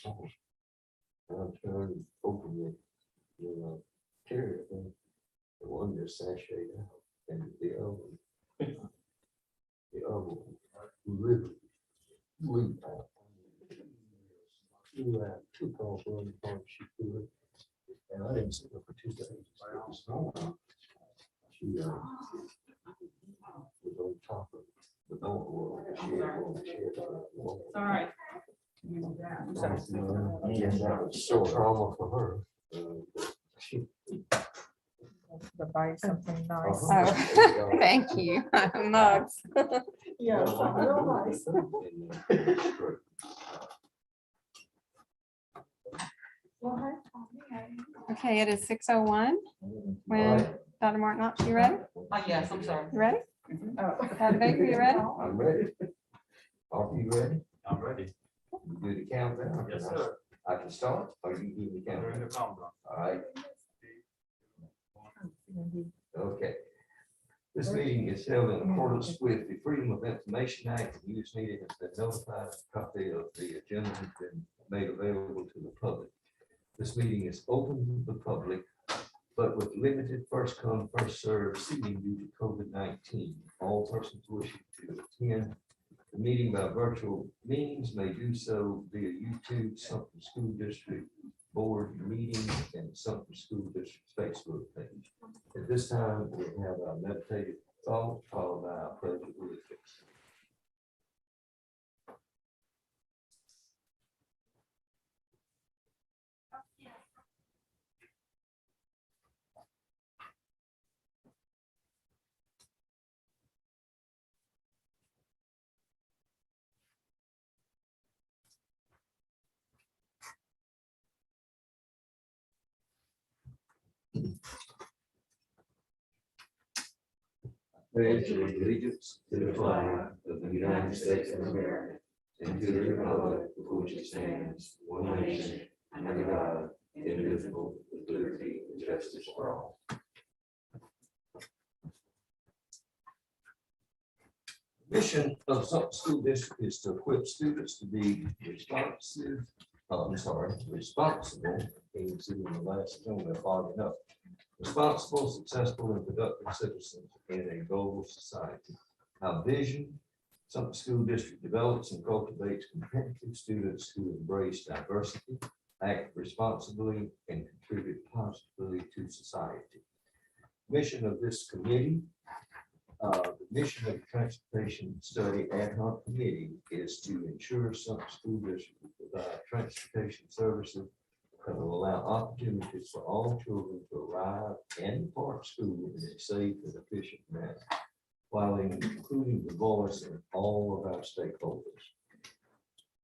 I'm trying to open the carrier thing. The one just sashayed out, and the other literally blew out. Took off one part she could, and I didn't see her for 2 days. It was normal. She was on top of the door. All right. Yes, that was so trauma for her. She To buy something nice. Oh, Thank you. Nuts. Yeah, something real nice. Okay, it is 6:01. When Dr. Martin, you ready? Yes, I'm sorry. You ready? Oh. Have Baker, you ready? I'm ready. Are you ready? I'm ready. You do the countdown? Yes, sir. I can start, or you do the During the countdown? countdown. All right, okay. This meeting is held in accordance with the Freedom of Information Act. The news media has been notified. A copy of the agenda has been made available to the public. This meeting is open to the public, but with limited first come, first served seating due to COVID-19. All persons wishing to attend the meeting by virtual means may do so via YouTube, Sumter School District Board meeting, and Sumter School District's Facebook page. At this time, we have our meditative thought followed by our pledge of allegiance. Pledge allegiance to the flag of the United States of America and to the republic for which it stands, one nation, under God, indivisible, with liberty and justice for all. Mission of Sumter School District is to equip students to be responsible, can see in the last one, they're fogging up. Responsible, successful, and productive citizens in a global society. Our vision, Sumter School District develops and cultivates competitive students who embrace diversity, act responsibly, and contribute positively to society. Mission of this committee, the mission of the Transportation Study Ad-Hoc Committee is to ensure Sumter School District will provide transportation services that will allow opportunities for all children to arrive and depart school in a safe and efficient manner, while including the voice of all of our stakeholders.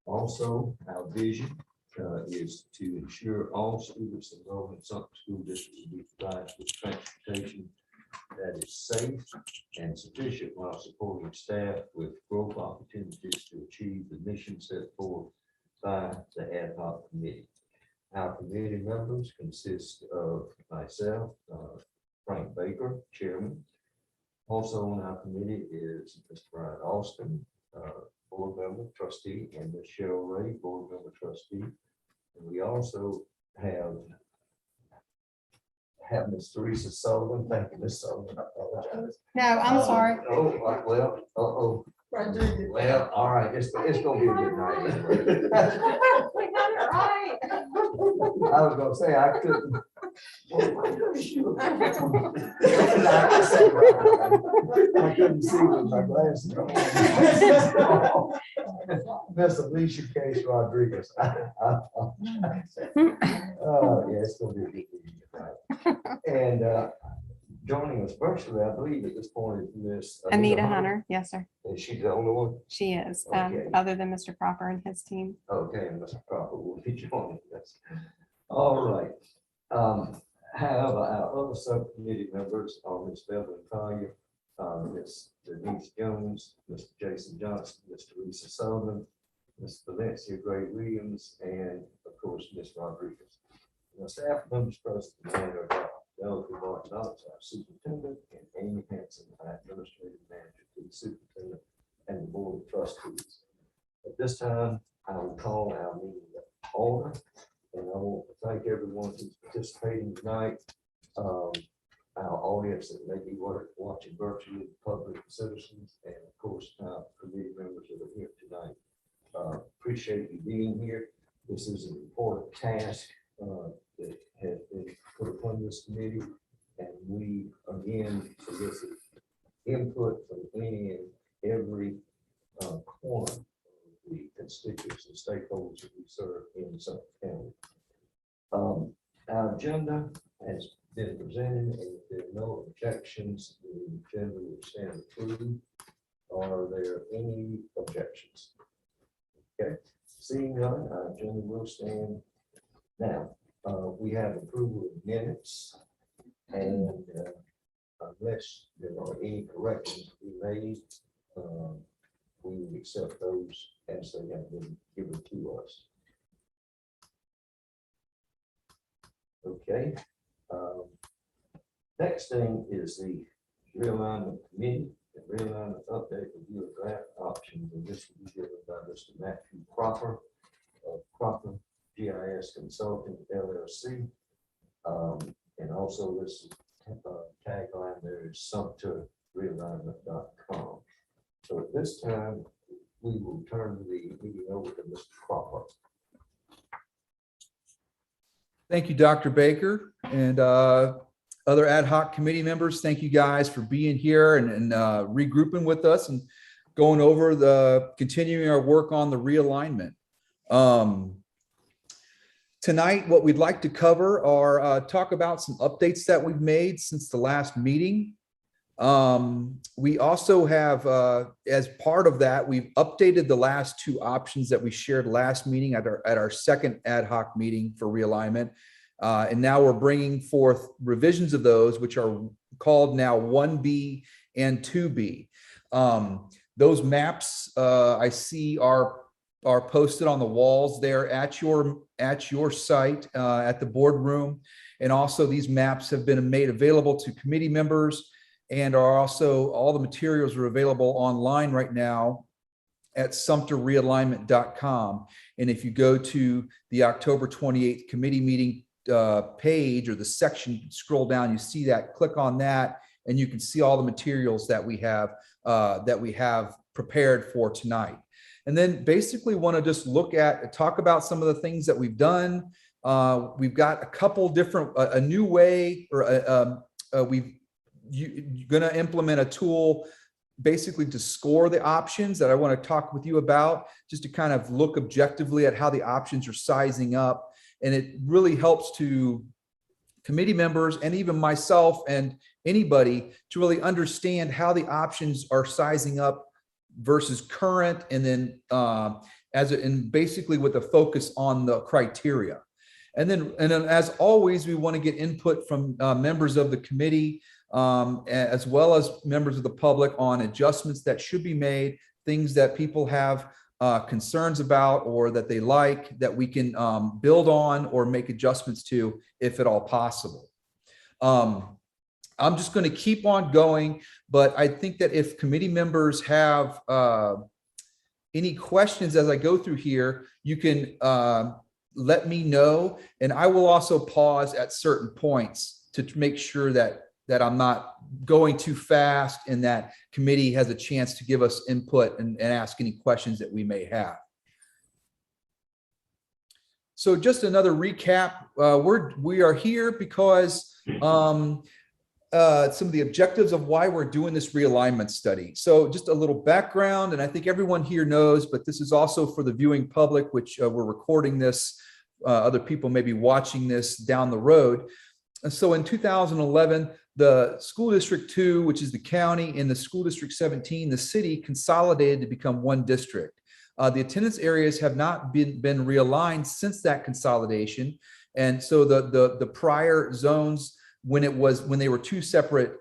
Also, our vision is to ensure all students enrolled in Sumter School District will be provided with transportation that is safe and sufficient while supporting staff with growth opportunities to achieve the mission set forth by the Ad Hoc Committee. Our committee members consist of myself, Frank Baker, chairman. Also on our committee is Mr. Brian Austin, board member, trustee, and Ms. Cheryl Ray, board member, trustee. And we also have Ms. Teresa Sullivan. Thank you, Ms. Sullivan. I apologize. No, I'm sorry. Well, well, all right, it's gonna be a good night. Anyway. Right. I was gonna say I couldn't. I couldn't see with my glasses on. Miss Alicia Case Rodriguez. Oh, yeah, it's gonna be a good evening. And joining us virtually, I believe at this point is Miss Anita Hunter. Yes, sir. Is she the only one? She is, Okay. other than Mr. Cropper and his team. Okay, and Mr. Cropper will be joining us. All right. However, our other subcommittee members are Ms. Beverly Collier, Ms. Denise Jones, Mr. Jason Johnson, Ms. Teresa Sullivan, Ms. Valencia Gray Williams, and of course, Ms. Rodriguez. The staff members present tonight are Dorothy Martin Knox, our superintendent, and Amy Hanson, our administrative manager to the superintendent and the board of trustees. At this time, I will call our meeting order. And I want to thank everyone who's participating tonight. Our audience that may be watching virtually, public citizens, and of course, committee members that are here tonight. Appreciate you being here. This is an important task that has been put upon this committee, and we again solicit input from any and every corner of the constituents and stakeholders that we serve in Sumter County. Our agenda has been presented, and if there are no objections, the agenda will stand approved. Are there any objections? Okay, seeing none, our agenda will stand. Now, we have approval of minutes, and unless there are any corrections to be made, we will accept those as they have been given to us. Okay. Next thing is the realignment committee, the realignment update review of draft options, and this will be given by Mr. Matthew Cropper of Cropper GIS Consulting LLC. And also this tagline there is Sumter Realignment.com. So at this time, we will turn the meeting over to Mr. Cropper. Thank you, Dr. Baker, and other ad hoc committee members. Thank you guys for being here and regrouping with us and going over continuing our work on the realignment. Tonight, what we'd like to cover are talk about some updates that we've made since the last meeting. We also have, as part of that, we've updated the last two options that we shared last meeting at our second ad hoc meeting for realignment. And now we're bringing forth revisions of those, which are called now 1B and 2B. Those maps I see are posted on the walls there at your site at the boardroom. And also these maps have been made available to committee members, and are also, all the materials are available online right now at sumterrealignment.com. And if you go to the October 28th committee meeting page, or the section, scroll down, you see that, click on that, and you can see all the materials that we have prepared for tonight. And then basically want to just talk about some of the things that we've done. We've got a couple different, a new way, or you're going to implement a tool basically to score the options that I want to talk with you about, just to kind of look objectively at how the options are sizing up. And it really helps to committee members and even myself and anybody to really understand how the options are sizing up versus current, and then and basically with a focus on the criteria. And then as always, we want to get input from members of the committee, as well as members of the public, on adjustments that should be made, things that people have concerns about or that they like, that we can build on or make adjustments to if at all possible. I'm just going to keep on going, but I think that if committee members have any questions as I go through here, you can let me know, and I will also pause at certain points to make sure that I'm not going too fast, and that committee has a chance to give us input and ask any questions that we may have. So just another recap, we are here because some of the objectives of why we're doing this realignment study. So just a little background, and I think everyone here knows, but this is also for the viewing public, which we're recording this. Other people may be watching this down the road. And so in 2011, the School District 2, which is the county, and the School District 17, the city, consolidated to become one district. The attendance areas have not been realigned since that consolidation. And so the prior zones, when they were two separate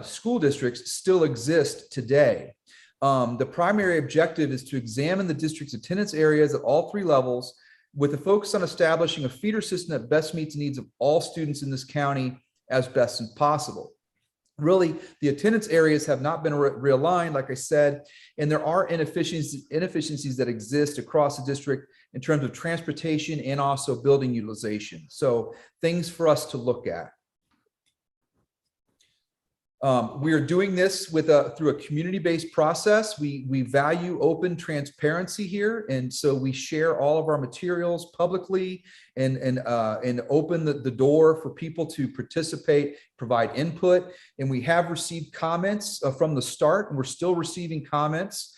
school districts, still exist today. The primary objective is to examine the district's attendance areas at all three levels, with a focus on establishing a feeder system that best meets the needs of all students in this county as best as possible. really, the attendance areas have not been realigned, like I said, and there are inefficiencies that exist across the district in terms of transportation and also building utilization. So things for us to look at. We are doing this through a community-based process. We value open transparency here, and so we share all of our materials publicly and open the door for people to participate, provide input. And we have received comments from the start, and we're still receiving comments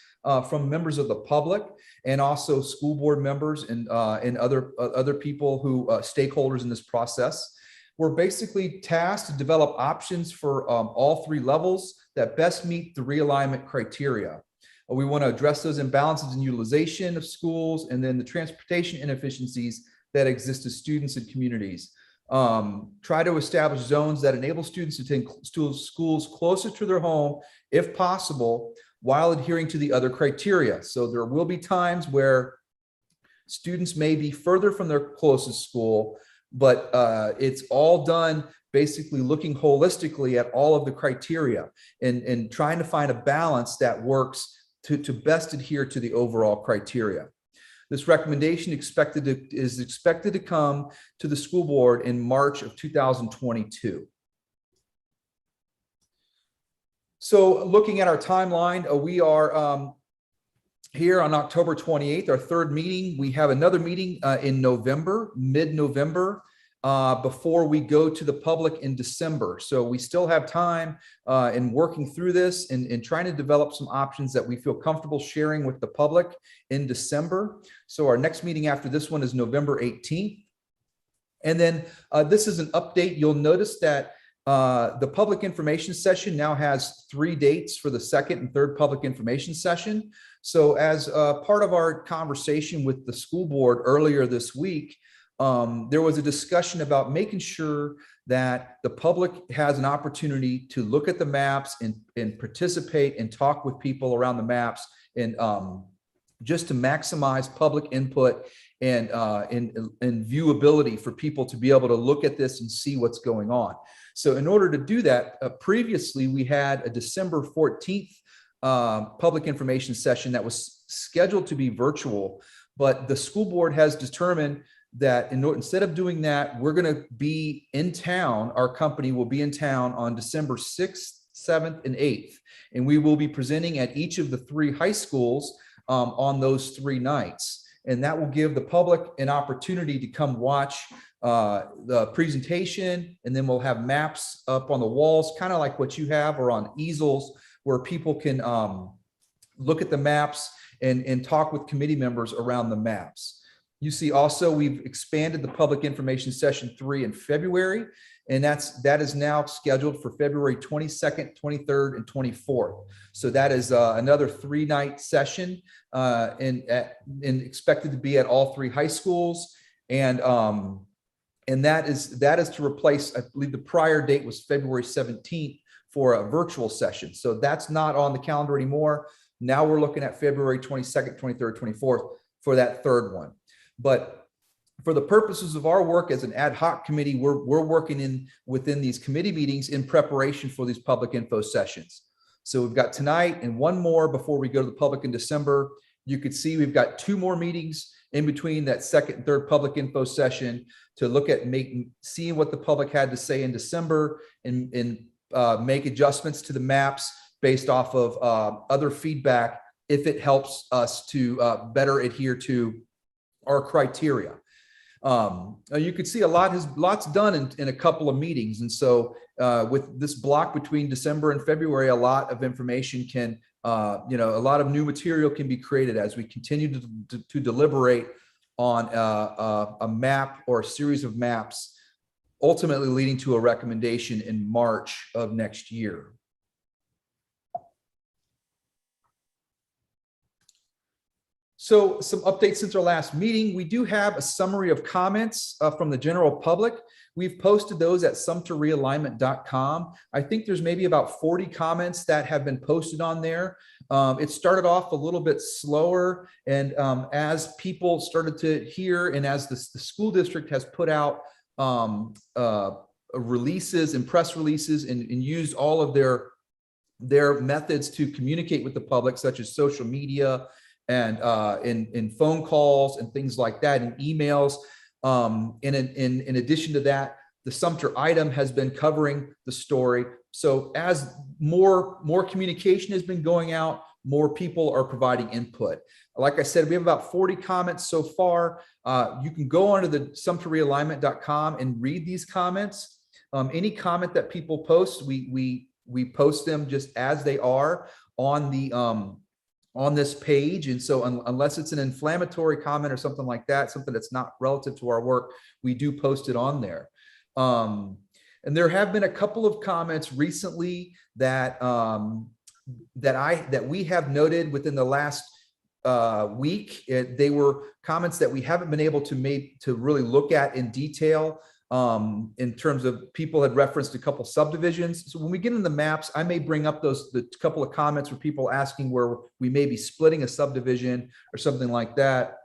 from members of the public and also school board members and other people who stakeholders in this process. We're basically tasked to develop options for all three levels that best meet the realignment criteria. We want to address those imbalances in utilization of schools and then the transportation inefficiencies that exist to students and communities. Try to establish zones that enable students to attend schools closer to their home, if possible, while adhering to the other criteria. So there will be times where students may be further from their closest school, but it's all done basically looking holistically at all of the criteria and trying to find a balance that works to best adhere to the overall criteria. This recommendation is expected to come to the school board in March of 2022. So looking at our timeline, we are here on October 28th, our third meeting. We have another meeting in November, mid-November, before we go to the public in December. So we still have time in working through this and trying to develop some options that we feel comfortable sharing with the public in December. So our next meeting after this one is November 18th. And then this is an update. You'll notice that the public information session now has 3 dates for the second and third public information session. So as part of our conversation with the school board earlier this week, there was a discussion about making sure that the public has an opportunity to look at the maps and participate and talk with people around the maps and just to maximize public input and viewability for people to be able to look at this and see what's going on. So in order to do that, previously we had a December 14th public information session that was scheduled to be virtual, but the school board has determined that instead of doing that, we're going to be in town. Our company will be in town on December 6th, 7th, and 8th, and we will be presenting at each of the 3 high schools on those 3 nights. And that will give the public an opportunity to come watch the presentation, and then we'll have maps up on the walls, kind of like what you have, or on easels, where people can look at the maps and talk with committee members around the maps. You see also we've expanded the public information session 3 in February, and that is now scheduled for February 22nd, 23rd, and 24th. So that is another 3-night session and expected to be at all 3 high schools. And that is to replace, I believe the prior date was February 17th for a virtual session. So that's not on the calendar anymore. Now we're looking at February 22nd, 23rd, 24th for that third one. But for the purposes of our work as an ad hoc committee, we're working within these committee meetings in preparation for these public info sessions. So we've got tonight and one more before we go to the public in December. You could see we've got 2 more meetings in between that second and third public info session to look at seeing what the public had to say in December and make adjustments to the maps based off of other feedback if it helps us to better adhere to our criteria. You could see lots done in a couple of meetings. And so with this block between December and February, a lot of information can, a lot of new material can be created as we continue to deliberate on a map or a series of maps, ultimately leading to a recommendation in March of next year. So some updates since our last meeting. We do have a summary of comments from the general public. We've posted those at sumterrealignment.com. I think there's maybe about 40 comments that have been posted on there. It started off a little bit slower, and as people started to hear, and as the school district has put out releases and press releases and used all of their methods to communicate with the public, such as social media and in phone calls and things like that, and emails. In addition to that, the Sumter item has been covering the story. So as more communication has been going out, more people are providing input. Like I said, we have about 40 comments so far. You can go onto the sumterrealignment.com and read these comments. Any comment that people post, we post them just as they are on the on this page. And so unless it's an inflammatory comment or something like that, something that's not relative to our work, we do post it on there. And there have been a couple of comments recently that that we have noted within the last week. They were comments that we haven't been able to really look at in detail. In terms of, people had referenced a couple subdivisions. So when we get in the maps, I may bring up the couple of comments where people asking where we may be splitting a subdivision or something like that,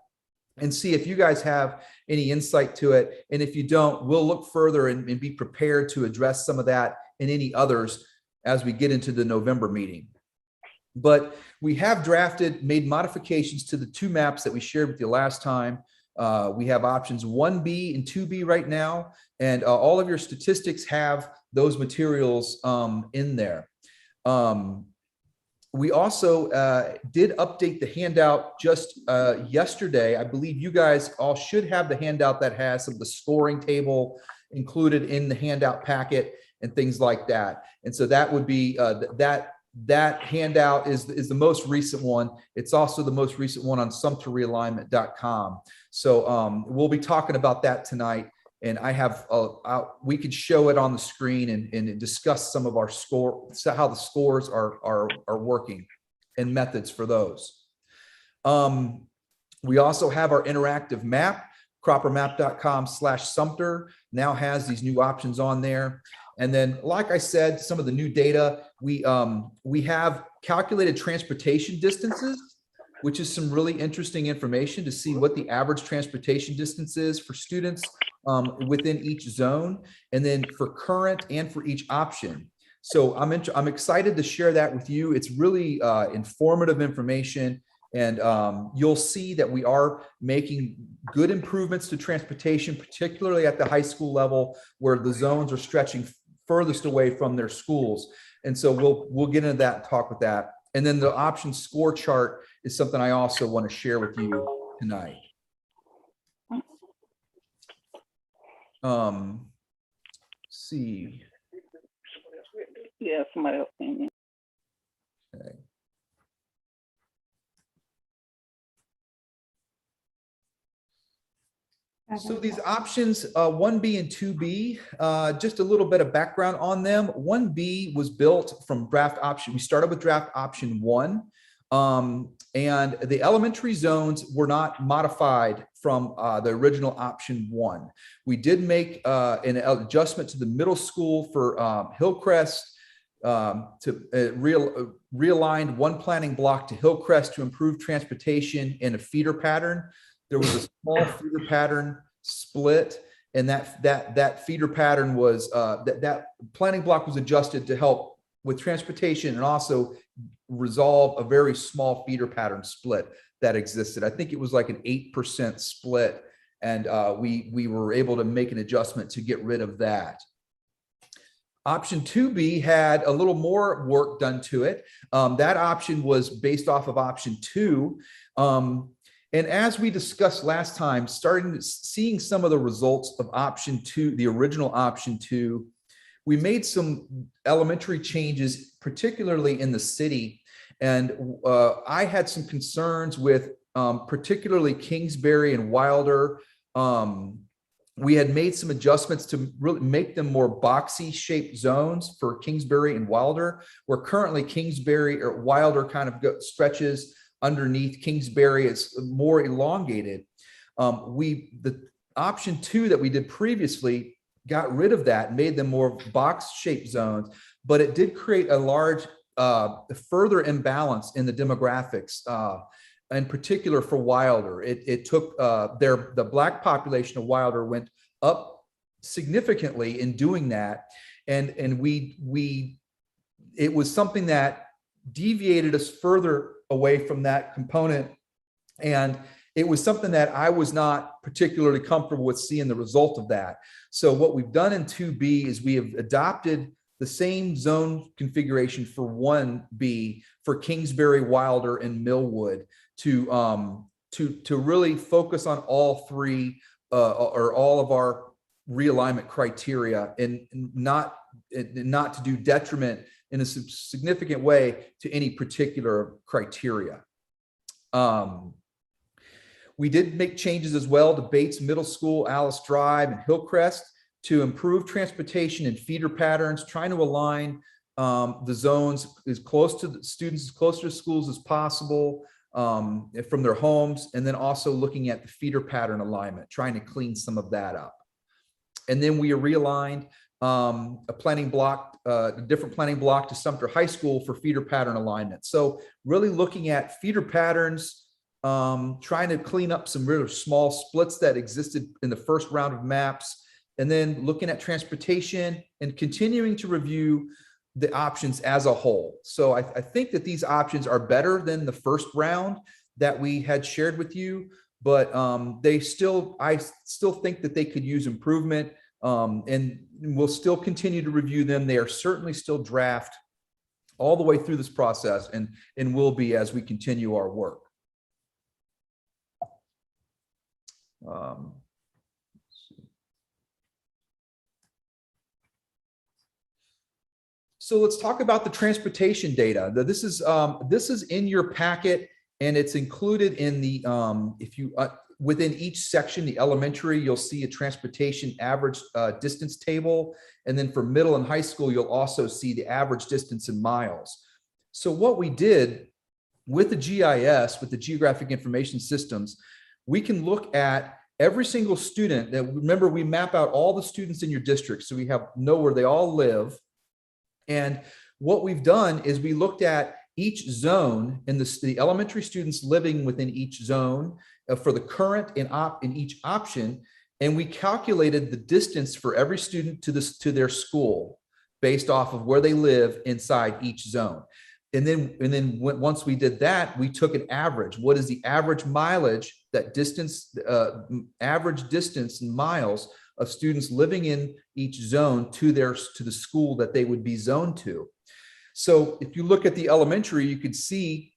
and see if you guys have any insight to it. And if you don't, we'll look further and be prepared to address some of that and any others as we get into the November meeting. But we have made modifications to the 2 maps that we shared with you last time. We have options 1B and 2B right now, and all of your statistics have those materials in there. We also did update the handout just yesterday. I believe you guys all should have the handout that has some of the scoring table included in the handout packet and things like that. And so that would be that handout is the most recent one. It's also the most recent one on sumterrealignment.com. So we'll be talking about that tonight. And I have, we could show it on the screen and discuss some of our how the scores are working and methods for those. We also have our interactive map. croppermap.com/Sumter now has these new options on there. And then, like I said, some of the new data, we have calculated transportation distances, which is some really interesting information to see what the average transportation distance is for students within each zone, and then for current and for each option. So I'm excited to share that with you. It's really informative information. And you'll see that we are making good improvements to transportation, particularly at the high school level, where the zones are stretching furthest away from their schools. And so we'll get into that and talk with that. And then the option score chart is something I also want to share with you tonight. See. Yeah, somebody else came in. Okay. So these options, 1B and 2B, just a little bit of background on them. 1B was built from draft option. We started with draft option 1, and the elementary zones were not modified from the original option 1. We did make an adjustment to the middle school for Hillcrest to realigned one planning block to Hillcrest to improve transportation in a feeder pattern. There was a small feeder pattern split, and that feeder pattern was that planning block was adjusted to help with transportation and also resolve a very small feeder pattern split that existed. I think it was like an 8% split, and we were able to make an adjustment to get rid of that. Option 2B had a little more work done to it. That option was based off of option 2. And as we discussed last time, seeing some of the results of option 2, the original option 2, we made some elementary changes, particularly in the city. And I had some concerns with particularly Kingsbury and Wilder. We had made some adjustments to really make them more boxy shaped zones for Kingsbury and Wilder, where currently Kingsbury or Wilder kind of stretches underneath Kingsbury. It's more elongated. The option 2 that we did previously got rid of that and made them more box shaped zones, but it did create a large further imbalance in the demographics, in particular for Wilder. It took the Black population of Wilder went up significantly in doing that. And it was something that deviated us further away from that component. And it was something that I was not particularly comfortable with seeing the result of that. So what we've done in 2B is we have adopted the same zone configuration for 1B for Kingsbury, Wilder, and Millwood to really focus on all three or all of our realignment criteria, and not to do detriment in a significant way to any particular criteria. We did make changes as well to Bates Middle School, Alice Drive, and Hillcrest to improve transportation and feeder patterns, trying to align the zones as close to the students, as close to schools as possible from their homes, and then also looking at the feeder pattern alignment, trying to clean some of that up. And then we realigned a planning block, a different planning block to Sumter High School for feeder pattern alignment. So really looking at feeder patterns, trying to clean up some really small splits that existed in the first round of maps, and then looking at transportation and continuing to review the options as a whole. So I think that these options are better than the first round that we had shared with you, but I still think that they could use improvement, and we'll still continue to review them. They are certainly still draft all the way through this process, and will be as we continue our work. So let's talk about the transportation data. This is in your packet, and it's included in the within each section. The elementary, you'll see a transportation average distance table, and then for middle and high school, you'll also see the average distance in miles. So what we did with the GIS, with the geographic information systems, we can look at every single student. That, remember, we map out all the students in your district, so we know where they all live. And what we've done is we looked at each zone and the elementary students living within each zone for the current in each option, and we calculated the distance for every student to their school based off of where they live inside each zone. And then once we did that, we took an average. What is the average mileage, that distance, average distance in miles of students living in each zone to the school that they would be zoned to? So if you look at the elementary, you could see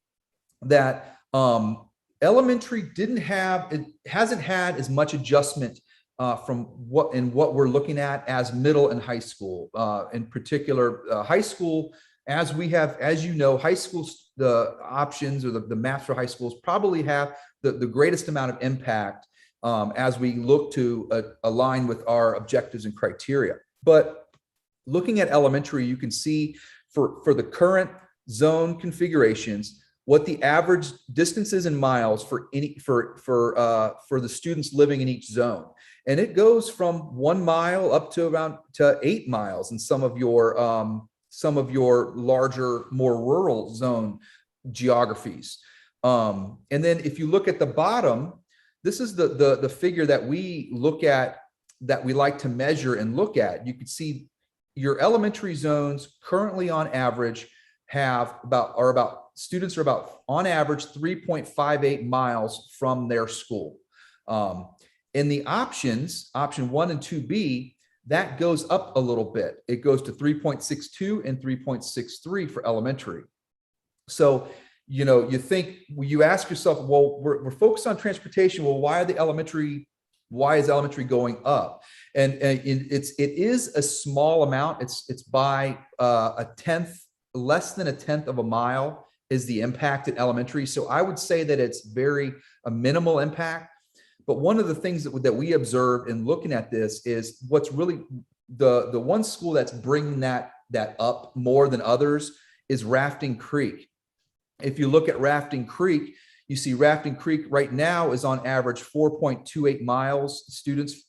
that elementary hasn't had as much adjustment from what we're looking at as middle and high school. In particular, high school, as you know, high schools, the options or the maps for high schools probably have the greatest amount of impact as we look to align with our objectives and criteria. But looking at elementary, you can see for the current zone configurations, what the average distances in miles for the students living in each zone. And it goes from 1 mile up to around 8 miles in some of your larger, more rural zone geographies. And then if you look at the bottom, this is the figure that we look at, that we like to measure and look at. You can see your elementary zones currently on average students are about on average 3.58 miles from their school. In the options, option 1 and 2B, that goes up a little bit. It goes to 3.62 and 3.63 for elementary. So, you ask yourself, well, we're focused on transportation. Well, why is elementary going up? And it is a small amount. It's by less than a tenth of a mile is the impact in elementary. So I would say that it's a minimal impact. But one of the things that we observed in looking at this is what's really the one school that's bringing that up more than others is Rafting Creek. If you look at Rafting Creek, you see Rafting Creek right now is on average 4.28 miles students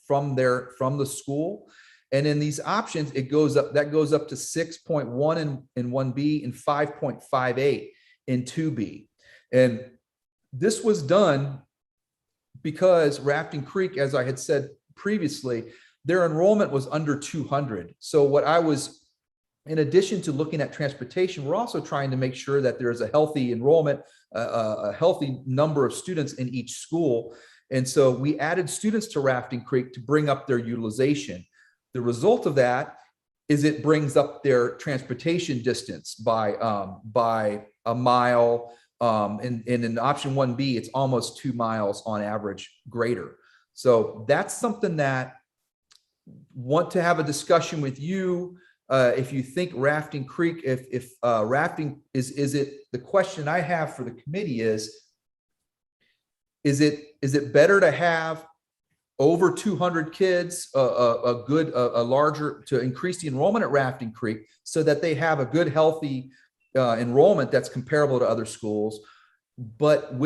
from the school. And in these options, that goes up to 6.1 in 1B and 5.58 in 2B. And this was done because Rafting Creek, as I had said previously, their enrollment was under 200. So what I was, in addition to looking at transportation, we're also trying to make sure that there's a healthy enrollment, a healthy number of students in each school. And so we added students to Rafting Creek to bring up their utilization. The result of that is it brings up their transportation distance by a mile. And in option 1B, it's almost 2 miles on average greater. So that's something that want to have a discussion with you. If you think Rafting Creek, if rafting is it, the question I have for the committee is it better to have over 200 kids, a larger, to increase the enrollment at Rafting Creek so that they have a good, healthy enrollment that's comparable to other schools, but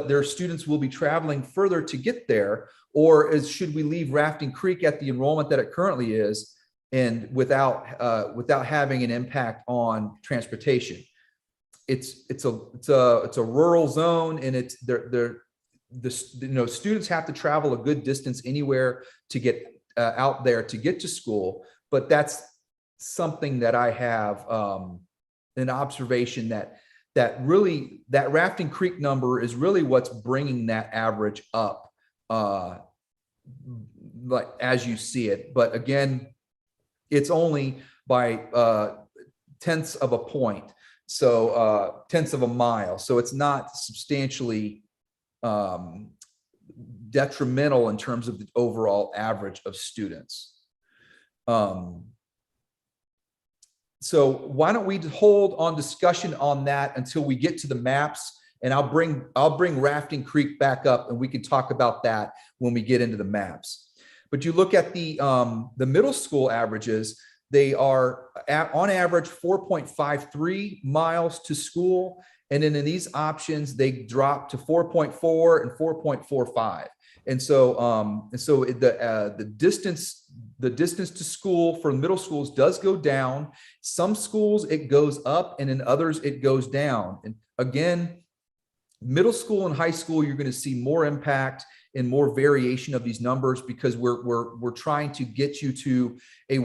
their students will be traveling further to get there? Or should we leave Rafting Creek at the enrollment that it currently is, and without having an impact on transportation? It's a rural zone, and students have to travel a good distance anywhere to get out there to get to school. But that's something that I have an observation that really, that Rafting Creek number is really what's bringing that average up, like as you see it. But again, it's only by tenths of a point, so tenths of a mile. So it's not substantially detrimental in terms of the overall average of students. So why don't we hold on discussion on that until we get to the maps, and I'll bring Rafting Creek back up, and we can talk about that when we get into the maps. But you look at the middle school averages, they are on average 4.53 miles to school. And then in these options, they drop to 4.4 and 4.45. And so the distance to school for middle schools does go down. Some schools it goes up, and in others it goes down. And again, middle school and high school, you're going to see more impact and more variation of these numbers, because we're trying to get you to a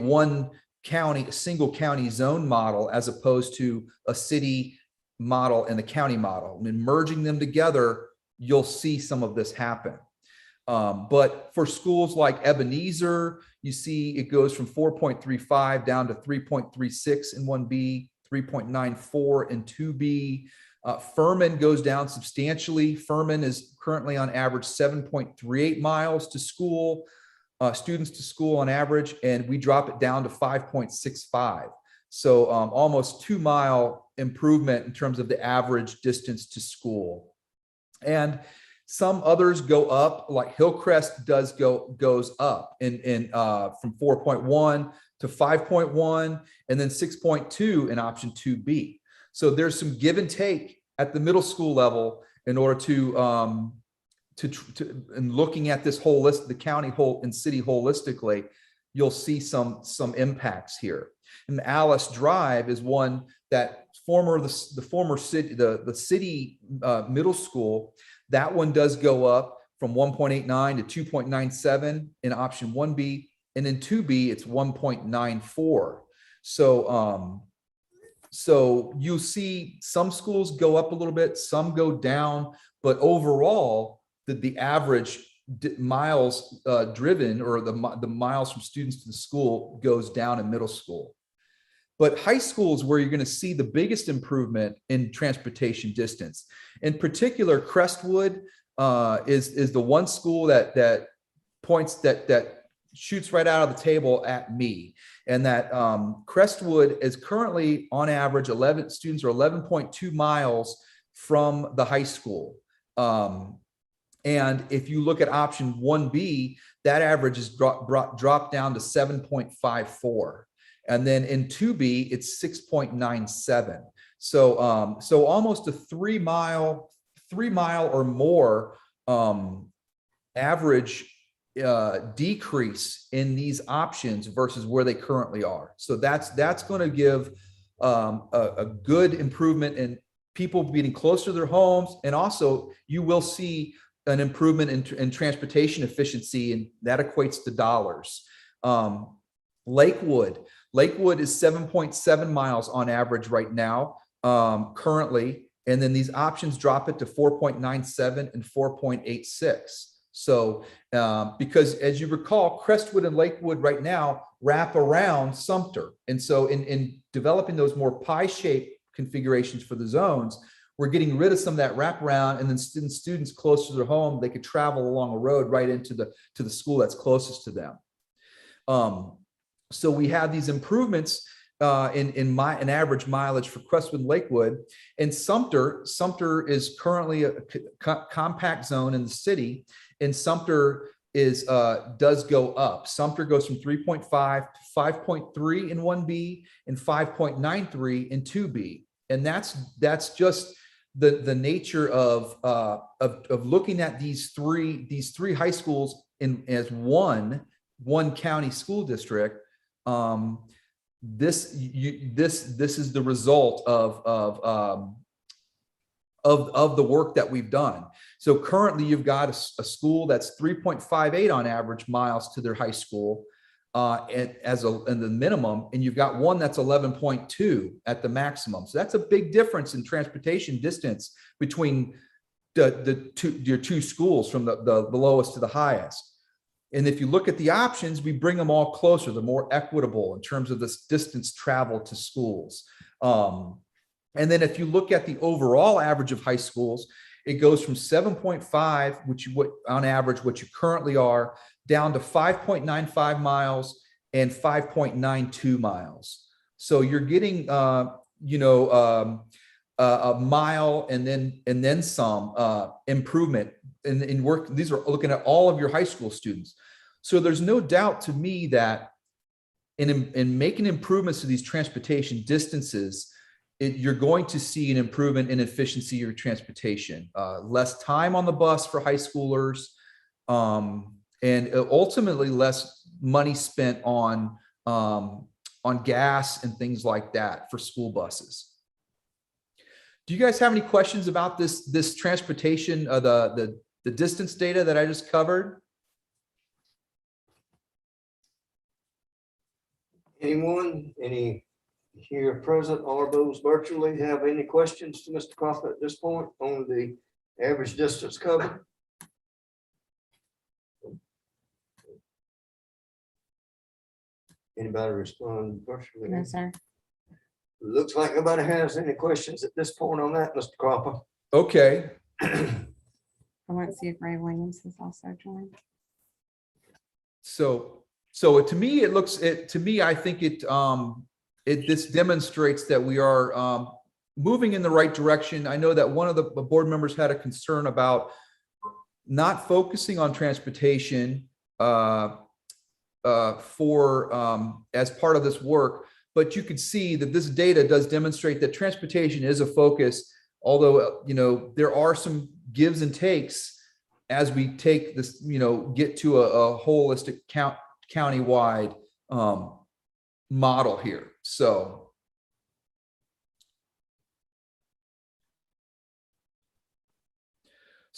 single county zone model, as opposed to a city model and the county model. And merging them together, you'll see some of this happen. But for schools like Ebenezer, you see it goes from 4.35 down to 3.36 in 1B, 3.94 in 2B. Furman goes down substantially. Furman is currently on average 7.38 miles to school, students to school on average, and we drop it down to 5.65. So almost 2 mile improvement in terms of the average distance to school. And some others go up, like Hillcrest goes up from 4.1 to 5.1, and then 6.2 in option 2B. So there's some give and take at the middle school level in order to in looking at this whole list, the county whole and city holistically, you'll see some impacts here. And Alice Drive is one that the former city, the city middle school, that one does go up from 1.89 to 2.97 in option 1B, and in 2B it's 1.94. So you'll see some schools go up a little bit, some go down, but overall the average miles driven, or the miles from students to the school, goes down in middle school. But high school is where you're going to see the biggest improvement in transportation distance. In particular, Crestwood is the one school that points that shoots right out of the table at me. And that Crestwood is currently on average students are 11.2 miles from the high school. And if you look at option 1B, that average is dropped down to 7.54. And then in 2B, it's 6.97. So almost a 3 mile or more average decrease in these options versus where they currently are. So that's going to give a good improvement in people being closer to their homes, and also you will see an improvement in transportation efficiency, and that equates to dollars. Lakewood is 7.7 miles on average right now, currently. And then these options drop it to 4.97 and 4.86. So, because as you recall, Crestwood and Lakewood right now wrap around Sumter. And so in developing those more pie-shaped configurations for the zones, we're getting rid of some of that wraparound, and then students closer to their home, they could travel along a road right into the school that's closest to them. So we have these improvements in average mileage for Crestwood and Lakewood. And Sumter is currently a compact zone in the city, and Sumter does go up. Sumter goes from 3.5 to 5.3 in 1B and 5.93 in 2B. And that's just the nature of looking at these three high schools as one county school district. This is the result of the work that we've done. So currently you've got a school that's 3.58 on average miles to their high school in the minimum, and you've got one that's 11.2 at the maximum. So that's a big difference in transportation distance between your two schools, from the lowest to the highest. And if you look at the options, we bring them all closer, the more equitable in terms of this distance travel to schools. And then if you look at the overall average of high schools, it goes from 7.5, on average, what you currently are, down to 5.95 miles and 5.92 miles. So you're getting, a mile and then some improvement in work. These are looking at all of your high school students. So there's no doubt to me that in making improvements to these transportation distances, you're going to see an improvement in efficiency of your transportation, less time on the bus for high schoolers, and ultimately less money spent on gas and things like that for school buses. Do you guys have any questions about this transportation, the distance data that I just covered? Anyone, any here present or those virtually have any questions to Mr. Crawford at this point on the average distance covered? Anybody respond virtually? No, sir. Looks like nobody has any questions at this point on that, Mr. Crawford. Okay. I want to see if Ray Williams has also joined. So to me, I think this demonstrates that we are moving in the right direction. I know that one of the board members had a concern about not focusing on transportation as part of this work, but you could see that this data does demonstrate that transportation is a focus, although, there are some gives and takes as we take this, get to a holistic countywide model here. So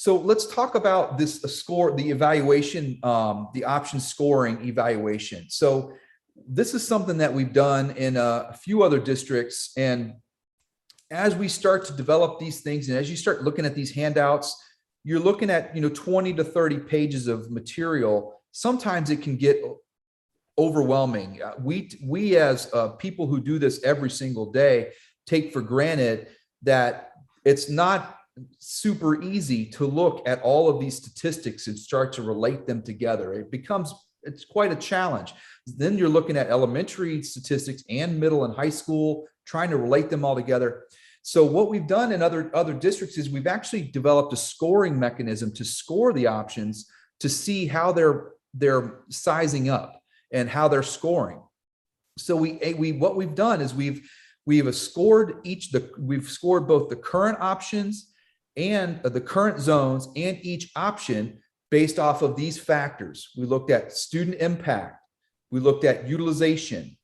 let's talk about the evaluation, the option scoring evaluation. So this is something that we've done in a few other districts. And as we start to develop these things, and as you start looking at these handouts, you're looking at, 20 to 30 pages of material. Sometimes it can get overwhelming. We as people who do this every single day take for granted that it's not super easy to look at all of these statistics and start to relate them together. It's quite a challenge. Then you're looking at elementary statistics and middle and high school, trying to relate them all together. So what we've done in other districts is we've actually developed a scoring mechanism to score the options to see how they're sizing up and how they're scoring. So what we've done is we've scored both the current options and the current zones and each option based off of these factors. We looked at student impact. We looked at utilization.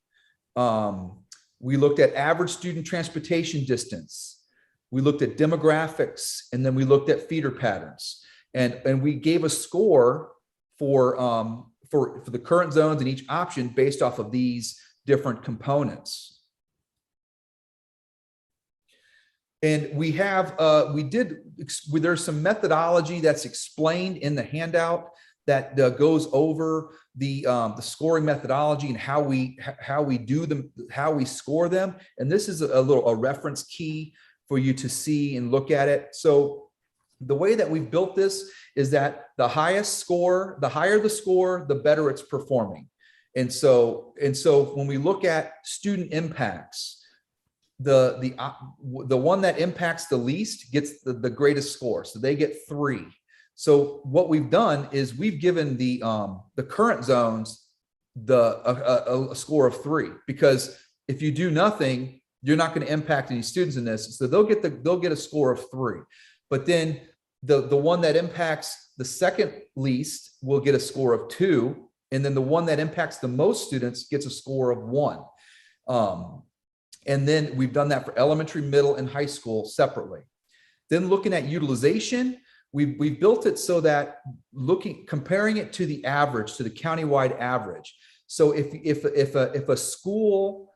We looked at average student transportation distance. We looked at demographics, and then we looked at feeder patterns. And we gave a score for for the current zones in each option based off of these different components. And we have, there's some methodology that's explained in the handout that goes over the scoring methodology and how we do them, how we score them. And this is a reference key for you to see and look at it. So the way that we've built this is that the highest score, the higher the score, the better it's performing. And so when we look at student impacts, the one that impacts the least gets the greatest score. So they get 3. So what we've done is we've given the current zones a score of 3, because if you do nothing, you're not going to impact any students in this. So they'll get a score of 3. But then the one that impacts the second least will get a score of 2. And then the one that impacts the most students gets a score of 1. And then we've done that for elementary, middle, and high school separately. Then looking at utilization, we've built it so that comparing it to the average, to the countywide average. So if a school,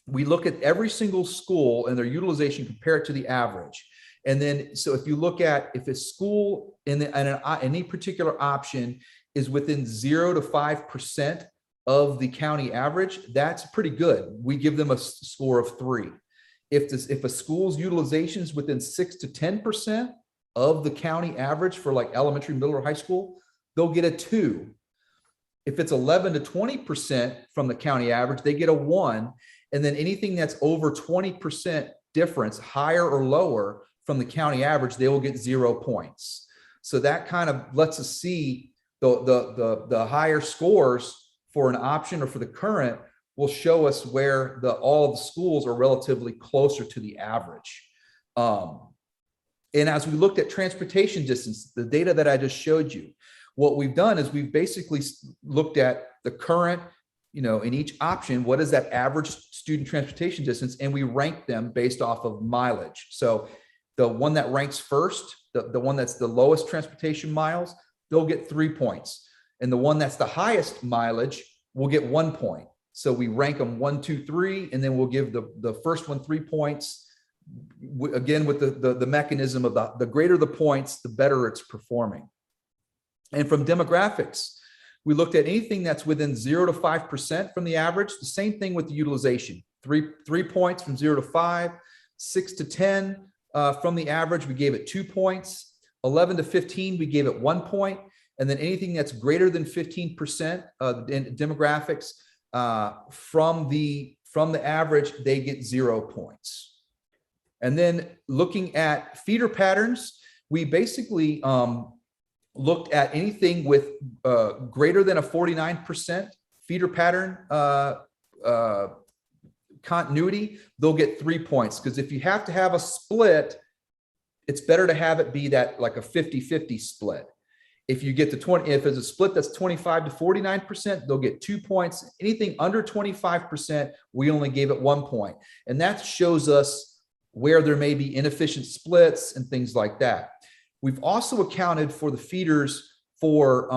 we look at every single school and their utilization, compare it to the average. And then, so if you look at if a school in any particular option is within 0 to 5% of the county average, that's pretty good. We give them a score of 3. If a school's utilization is within 6 to 10% of the county average for like elementary, middle, or high school, they'll get a 2. If it's 11 to 20% from the county average, they get a 1. And then anything that's over 20% difference, higher or lower from the county average, they will get 0 points. So that kind of lets us see the higher scores for an option or for the current will show us where all of the schools are relatively closer to the average. And as we looked at transportation distance, the data that I just showed you, what we've done is we've basically looked at the current, in each option, what is that average student transportation distance? And we rank them based off of mileage. So the one that ranks first, the one that's the lowest transportation miles, they'll get 3 points. And the one that's the highest mileage will get 1 point. So we rank them 1, 2, 3, and then we'll give the first one 3 points. Again, with the mechanism of the greater the points, the better it's performing. And from demographics, we looked at anything that's within 0 to 5% from the average. The same thing with the utilization. 3 points from 0 to 5, 6 to 10 from the average, we gave it 2 points. 11 to 15, we gave it 1 point. And then anything that's greater than 15% in demographics from the average, they get 0 points. And then looking at feeder patterns, we basically looked at anything with greater than a 49% feeder pattern continuity, they'll get 3 points. Because if you have to have a split, it's better to have it be that like a 50-50 split. If you get to 20, if it's a split that's 25 to 49%, they'll get 2 points. Anything under 25%, we only gave it 1 point. And that shows us where there may be inefficient splits and things like that. We've also accounted for the feeders for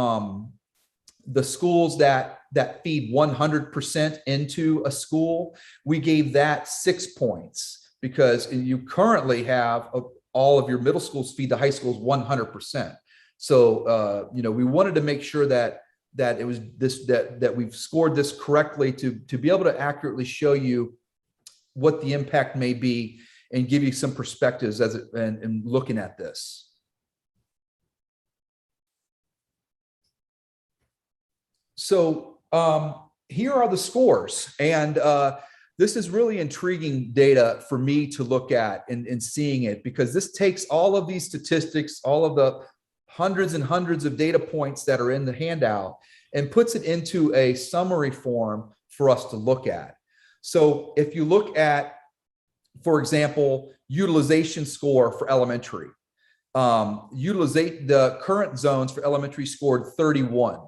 the schools that feed 100% into a school. We gave that 6 points because you currently have all of your middle schools feed the high schools 100%. So, we wanted to make sure that it was that we've scored this correctly to be able to accurately show you what the impact may be and give you some perspectives and looking at this. So here are the scores, and this is really intriguing data for me to look at and seeing it, because this takes all of these statistics, all of the hundreds and hundreds of data points that are in the handout, and puts it into a summary form for us to look at. So if you look at, for example, utilization score for elementary, the current zones for elementary scored 31.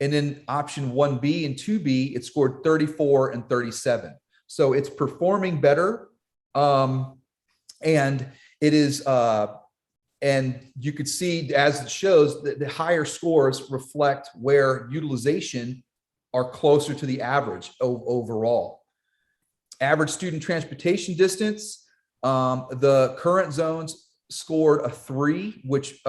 And in option 1B and 2B, it scored 34 and 37. So it's performing better. And it is And you could see, as it shows, that the higher scores reflect where utilization are closer to the average overall. Average student transportation distance, the current zones scored a 3, which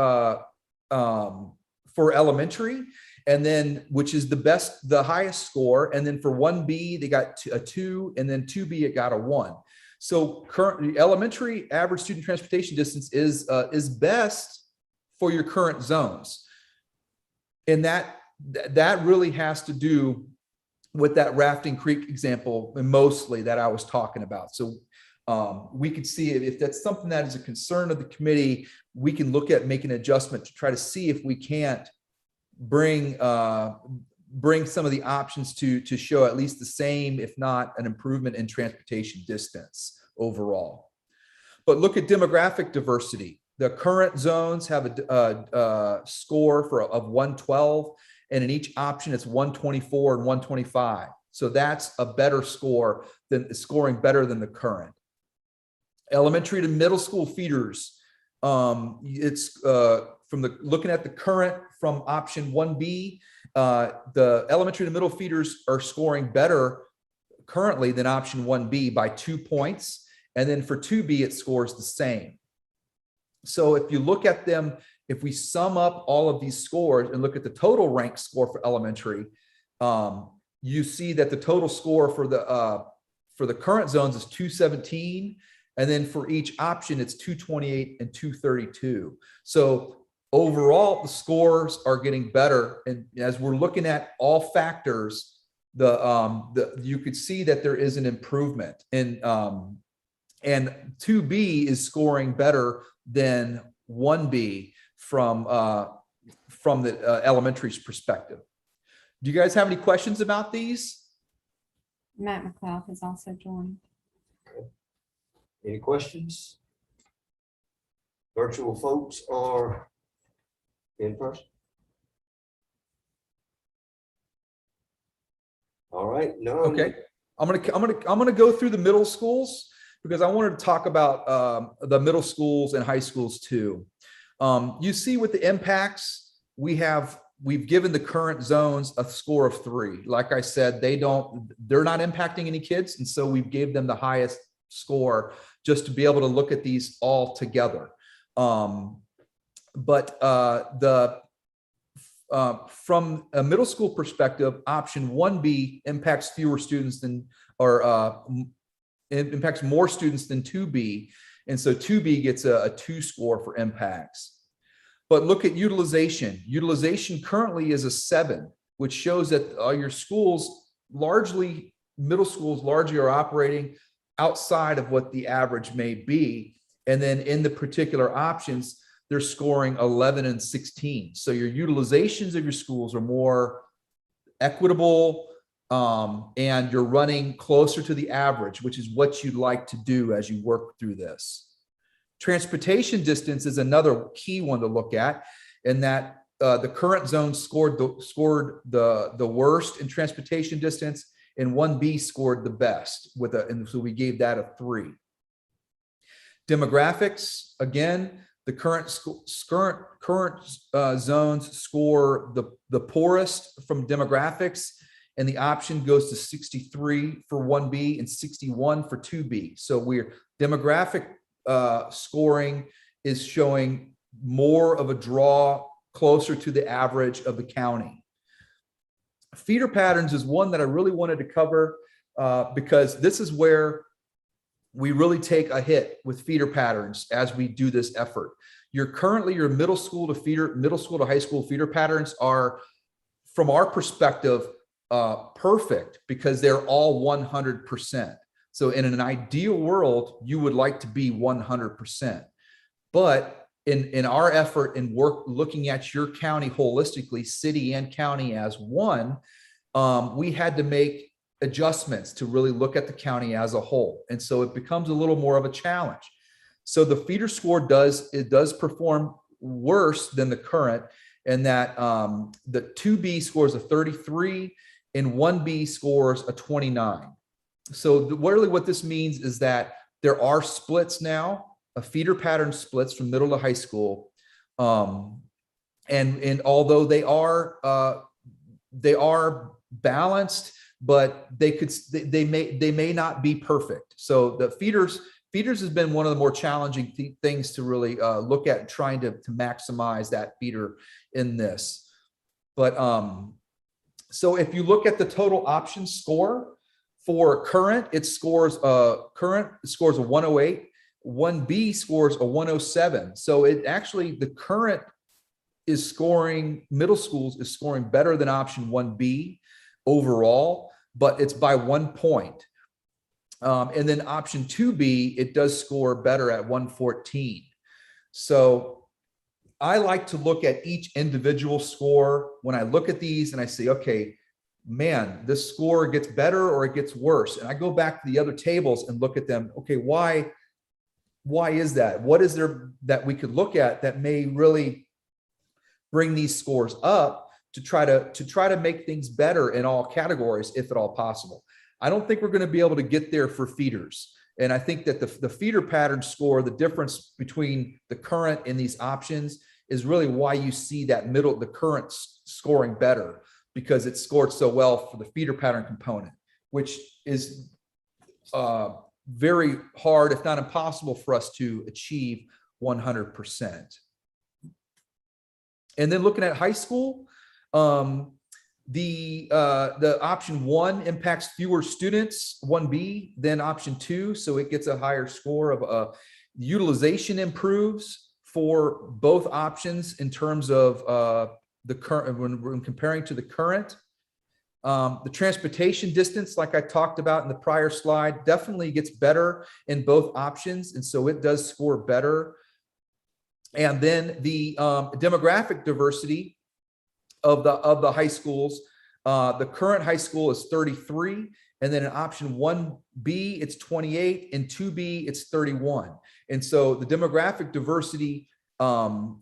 for elementary, and then which is the highest score. And then for 1B, they got a 2, and then 2B, it got a 1. So currently, elementary average student transportation distance is best for your current zones. And that really has to do with that Rafting Creek example, and mostly that I was talking about. So we could see if that's something that is a concern of the committee, we can look at making an adjustment to try to see if we can't bring some of the options to show at least the same, if not an improvement in transportation distance overall. But look at demographic diversity. The current zones have a score of 112, and in each option it's 124 and 125. So that's a better score than scoring better than the current. Elementary to middle school feeders, it's looking at the current from option 1B, the elementary to middle feeders are scoring better currently than option 1B by 2 points. And then for 2B, it scores the same. So if you look at them, if we sum up all of these scores and look at the total rank score for elementary, you see that the total score for the current zones is 217. And then for each option, it's 228 and 232. So overall, the scores are getting better. And as we're looking at all factors, you could see that there is an improvement. And 2B is scoring better than 1B from the elementary's perspective. Do you guys have any questions about these? Matt McLeod has also joined. Any questions? Virtual folks or in person? All right, no. Okay, I'm gonna go through the middle schools because I wanted to talk about the middle schools and high schools too. You see with the impacts, we've given the current zones a score of 3. Like I said, they're not impacting any kids, and so we gave them the highest score just to be able to look at these all together. From a middle school perspective, option 1B impacts fewer students impacts more students than 2B. And so 2B gets a 2 score for impacts. But look at utilization. Utilization currently is a 7, which shows that your schools, middle schools largely are operating outside of what the average may be. And then in the particular options, they're scoring 11 and 16. So your utilizations of your schools are more equitable, and you're running closer to the average, which is what you'd like to do as you work through this. Transportation distance is another key one to look at, in that the current zone scored the worst in transportation distance, and 1B scored the best and so we gave that a 3. Demographics, again, the current zones score the poorest from demographics, and the option goes to 63 for 1B and 61 for 2B. So demographic scoring is showing more of a draw closer to the average of the county. Feeder patterns is one that I really wanted to cover because this is where we really take a hit with feeder patterns as we do this effort. Your middle school to high school feeder patterns are, from our perspective, perfect because they're all 100%. So in an ideal world, you would like to be 100%. But in our effort and work looking at your county holistically, city and county as one, we had to make adjustments to really look at the county as a whole. And so it becomes a little more of a challenge. So the feeder score does perform worse than the current, in that the 2B scores a 33 and 1B scores a 29. So really what this means is that there are splits now feeder pattern splits from middle to high school. And although they are balanced, but they may not be perfect. So the feeders has been one of the more challenging things to really look at, trying to maximize that feeder in this. But so if you look at the total option score for current, it scores a 108. 1B scores a 107. So it actually, the current is scoring, middle schools is scoring better than option 1B overall, but it's by 1 point. And then option 2B, it does score better at 114. So I like to look at each individual score when I look at these and I say, okay, man, this score gets better or it gets worse. And I go back to the other tables and look at them. Okay, why is that? What is there that we could look at that may really bring these scores up to try to make things better in all categories, if at all possible? I don't think we're going to be able to get there for feeders. And I think that the feeder pattern score, the difference between the current and these options is really why you see that the current scoring better, because it scored so well for the feeder pattern component, which is very hard, if not impossible, for us to achieve 100%. And then looking at high school, the option 1 impacts fewer students, 1B, than option 2. So it gets a higher score of utilization improves for both options in terms of the current, when comparing to the current. The transportation distance, like I talked about in the prior slide, definitely gets better in both options. And so it does score better. And then the demographic diversity of the high schools, the current high school is 33, and then in option 1B, it's 28, and 2B, it's 31. And so the demographic diversity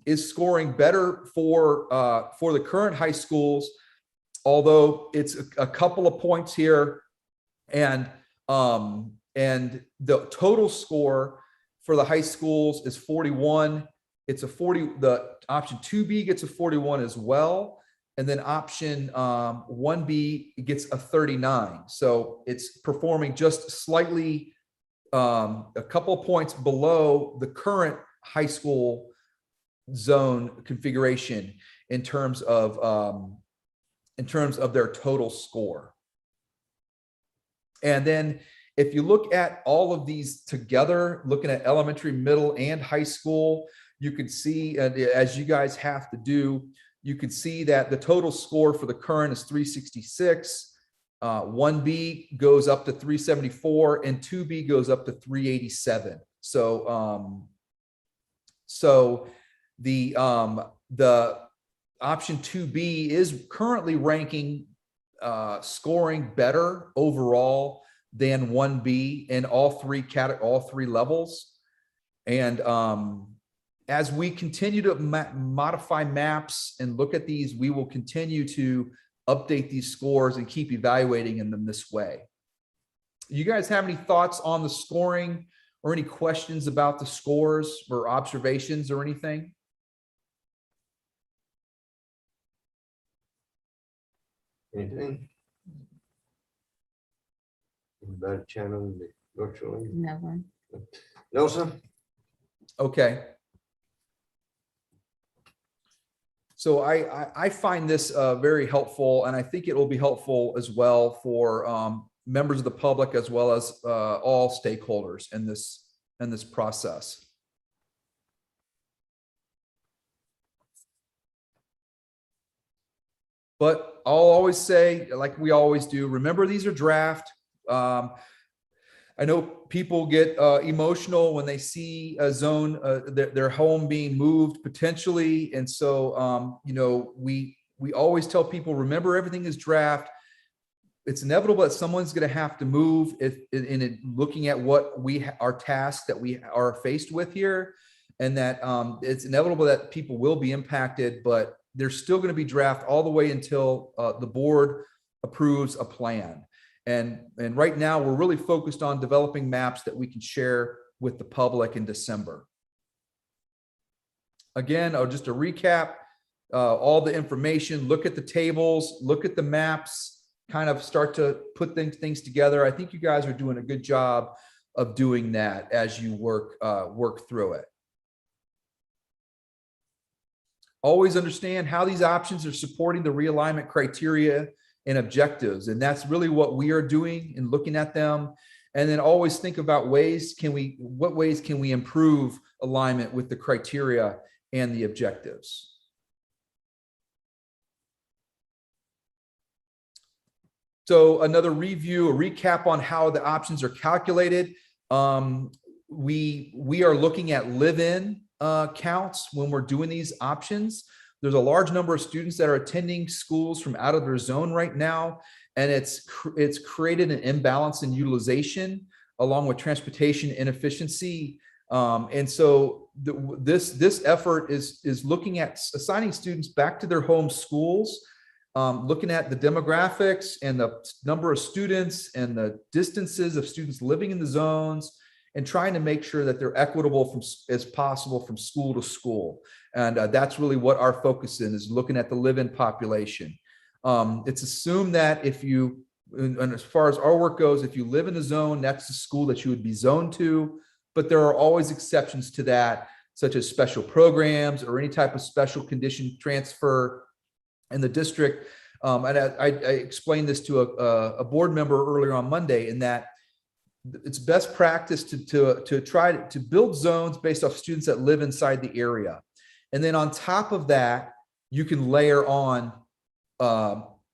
is scoring better for the current high schools, although it's a couple of points here, and the total score for the high schools is 41. It's a 40. The option 2B gets a 41 as well, and then option 1B gets a 39. So it's performing just slightly, a couple of points below the current high school zone configuration in terms of their total score. And then if you look at all of these together, looking at elementary, middle, and high school, you can see, as you guys have to do, you can see that the total score for the current is 366. 1B goes up to 374, and 2B goes up to 387. So, the option 2B is currently ranking, scoring better overall than 1B in all three levels. And as we continue to modify maps and look at these, we will continue to update these scores and keep evaluating them this way. You guys have any thoughts on the scoring or any questions about the scores or observations or anything? Anything? Anybody channeling the virtually? No one. No, sir. Okay. So I find this very helpful, and I think it will be helpful as well for members of the public as well as all stakeholders in this process. But I'll always say, like we always do, remember these are draft. I know people get emotional when they see a zone, their home being moved potentially. And so, you know, we always tell people, remember everything is draft. It's inevitable that someone's going to have to move in looking at what our tasks that we are faced with here. And that it's inevitable that people will be impacted, but there's still going to be draft all the way until the board approves a plan. And right now we're really focused on developing maps that we can share with the public in December. Again, just to recap, all the information, look at the tables, look at the maps, kind of start to put things together. I think you guys are doing a good job of doing that as you work through it. Always understand how these options are supporting the realignment criteria and objectives. And that's really what we are doing in looking at them. And then always think about what ways can we improve alignment with the criteria and the objectives. So another review, a recap on how the options are calculated. We are looking at live-in counts when we're doing these options. There's a large number of students that are attending schools from out of their zone right now, and it's created an imbalance in utilization along with transportation inefficiency. And so this effort is looking at assigning students back to their home schools, looking at the demographics and the number of students and the distances of students living in the zones, and trying to make sure that they're equitable as possible from school to school. And that's really what our focus is looking at the live-in population. It's assumed that and as far as our work goes, if you live in a zone, that's the school that you would be zoned to. But there are always exceptions to that, such as special programs or any type of special condition transfer in the district. And I explained this to a board member earlier on Monday, in that it's best practice to try to build zones based off students that live inside the area. And then on top of that, you can layer on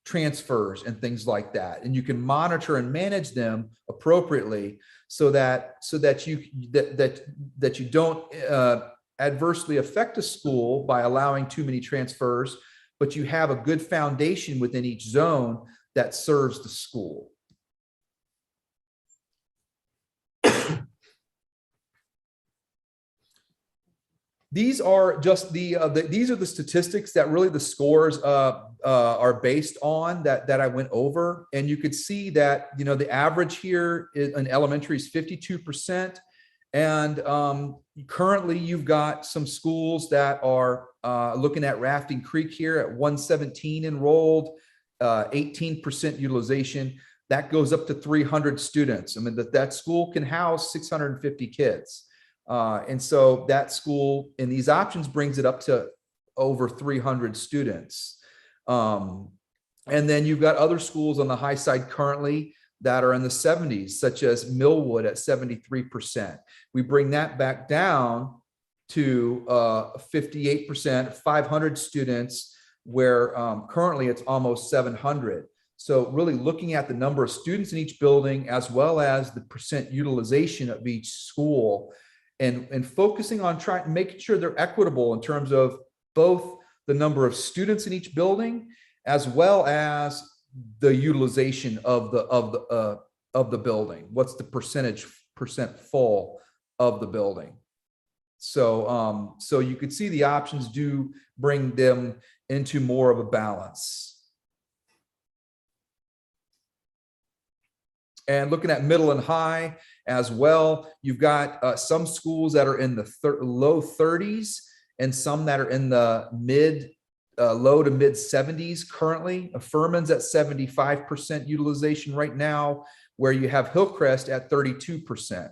transfers and things like that. And you can monitor and manage them appropriately so that you don't adversely affect a school by allowing too many transfers, but you have a good foundation within each zone that serves the school. These are just these are the statistics that really the scores are based on that I went over. And you could see that, the average here in elementary is 52%. And currently you've got some schools that are looking at Rafting Creek here at 117 enrolled, 18% utilization. That goes up to 300 students. I mean, that school can house 650 kids. And so that school in these options brings it up to over 300 students. And then you've got other schools on the high side currently that are in the 70s, such as Millwood at 73%. We bring that back down to 58%, 500 students, where currently it's almost 700. So really looking at the number of students in each building, as well as the percent utilization of each school, and focusing on making sure they're equitable in terms of both the number of students in each building, as well as the utilization of the building. What's the percent full of the building? So so you could see the options do bring them into more of a balance. And looking at middle and high as well, you've got some schools that are in the low 30s and some that are in the low to mid 70s currently. Furman's at 75% utilization right now, where you have Hillcrest at 32%.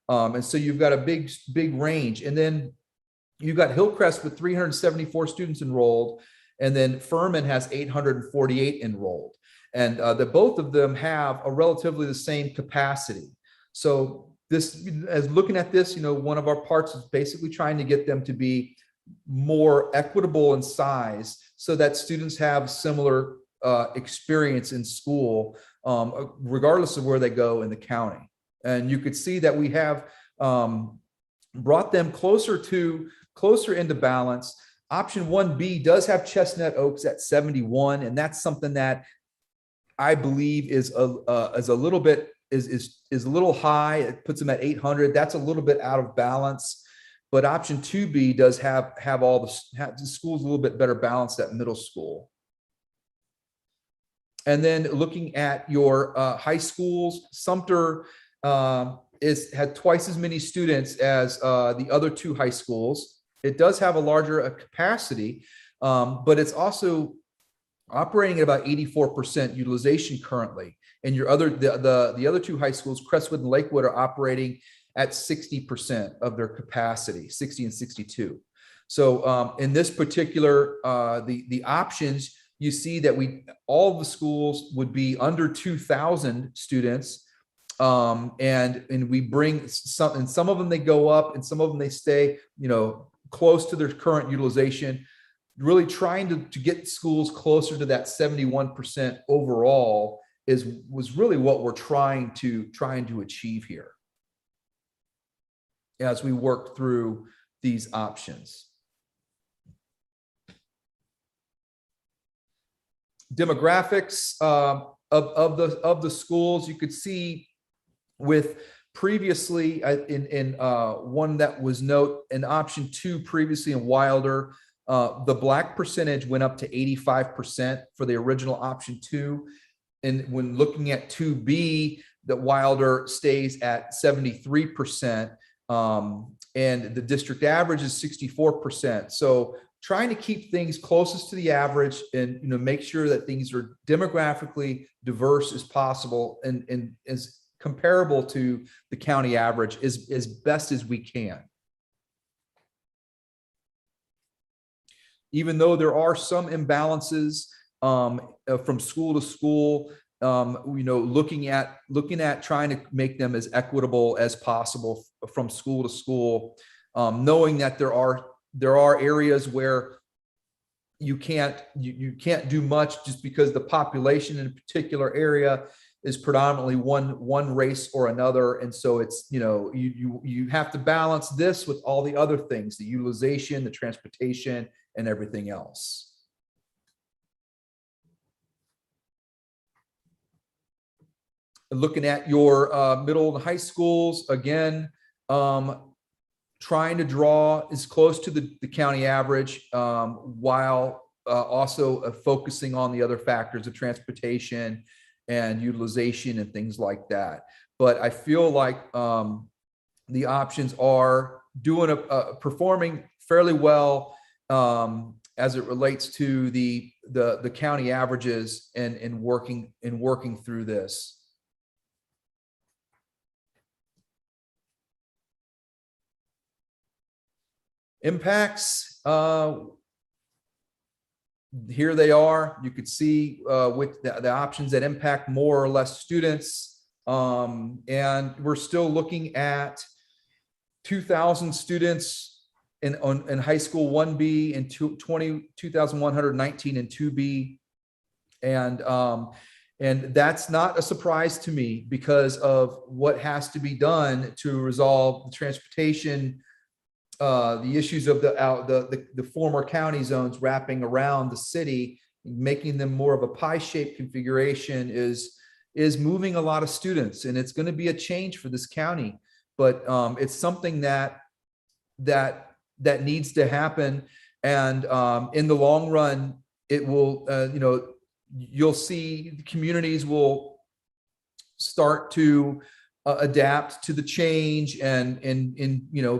And so you've got a big range. And then you've got Hillcrest with 374 students enrolled, and then Furman has 848 enrolled. And both of them have a relatively the same capacity. So looking at this, one of our parts is basically trying to get them to be more equitable in size so that students have similar experience in school, regardless of where they go in the county. And you could see that we have brought them closer into balance. Option 1B does have Chestnut Oaks at 71, and that's something that I believe is a little bit is a little high. It puts them at 800. That's a little bit out of balance. But option 2B does have all the schools a little bit better balanced at middle school. And then looking at your high schools, Sumter had twice as many students as the other two high schools. It does have a larger capacity, but it's also operating at about 84% utilization currently. And the other two high schools, Crestwood and Lakewood, are operating at 60% of their capacity, 60 and 62. So in this particular, the options, you see that all the schools would be under 2,000 students. And we bring some, and some of them they go up and some of them they stay, close to their current utilization, really trying to get schools closer to that 71% overall was really what we're trying to achieve here as we work through these options. Demographics of the schools, you could see with previously in one that was in option 2 previously in Wilder, the Black percentage went up to 85% for the original option 2. And when looking at 2B, the Wilder stays at 73%, and the district average is 64%. So trying to keep things closest to the average and make sure that things are demographically diverse as possible and as comparable to the county average as best as we can. Even though there are some imbalances from school to school, looking at trying to make them as equitable as possible from school to school, knowing that there are areas where you can't do much just because the population in a particular area is predominantly one race or another, and so it's you have to balance this with all the other things, the utilization, the transportation, and everything else. Looking at your middle and high schools, again, trying to draw as close to the county average while also focusing on the other factors of transportation and utilization and things like that. But I feel like the options are performing fairly well as it relates to the county averages and working through this. Impacts, here they are. You could see with the options that impact more or less students. And we're still looking at 2,000 students in high school 1B and 2,119 in 2B. And that's not a surprise to me because of what has to be done to resolve the transportation, the issues of the former county zones wrapping around the city, making them more of a pie-shaped configuration is moving a lot of students, and it's going to be a change for this county. But it's something that needs to happen, and in the long run, it will. You'll see the communities will start to adapt to the change and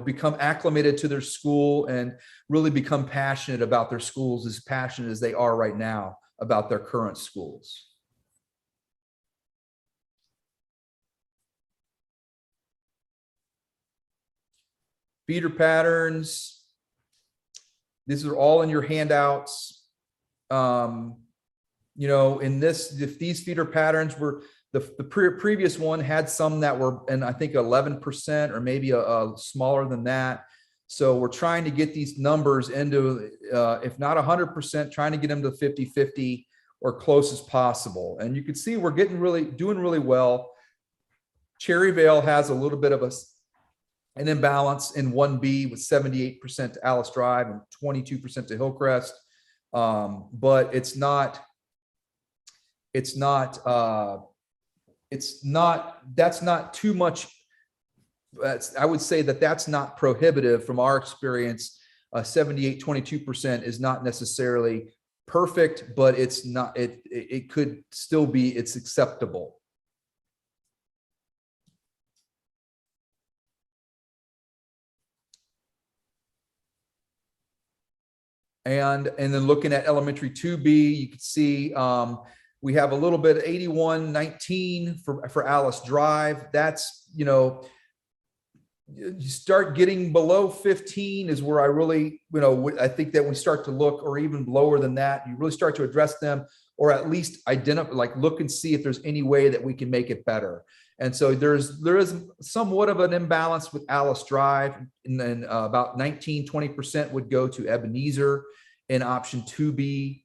become acclimated to their school and really become passionate about their schools, as passionate as they are right now about their current schools. Feeder patterns. These are all in your handouts. If these feeder patterns were, the previous one had some that were, and I think 11% or maybe a smaller than that. So we're trying to get these numbers into, if not 100%, trying to get them to 50-50 or close as possible. And you can see we're doing really well. Cherryvale has a little bit of an imbalance in 1B with 78% to Alice Drive and 22% to Hillcrest. But that's not too much. I would say that's not prohibitive from our experience. 78-22% is not necessarily perfect, but it's not, it could still be, it's acceptable. And then looking at elementary 2B, you can see we have a little bit of 8119 for Alice Drive. That's, you start getting below 15 is where I really, I think that we start to look, or even lower than that, you really start to address them, or at least identify, like look and see if there's any way that we can make it better. And so there is somewhat of an imbalance with Alice Drive, and then about 19-20% would go to Ebenezer in option 2B.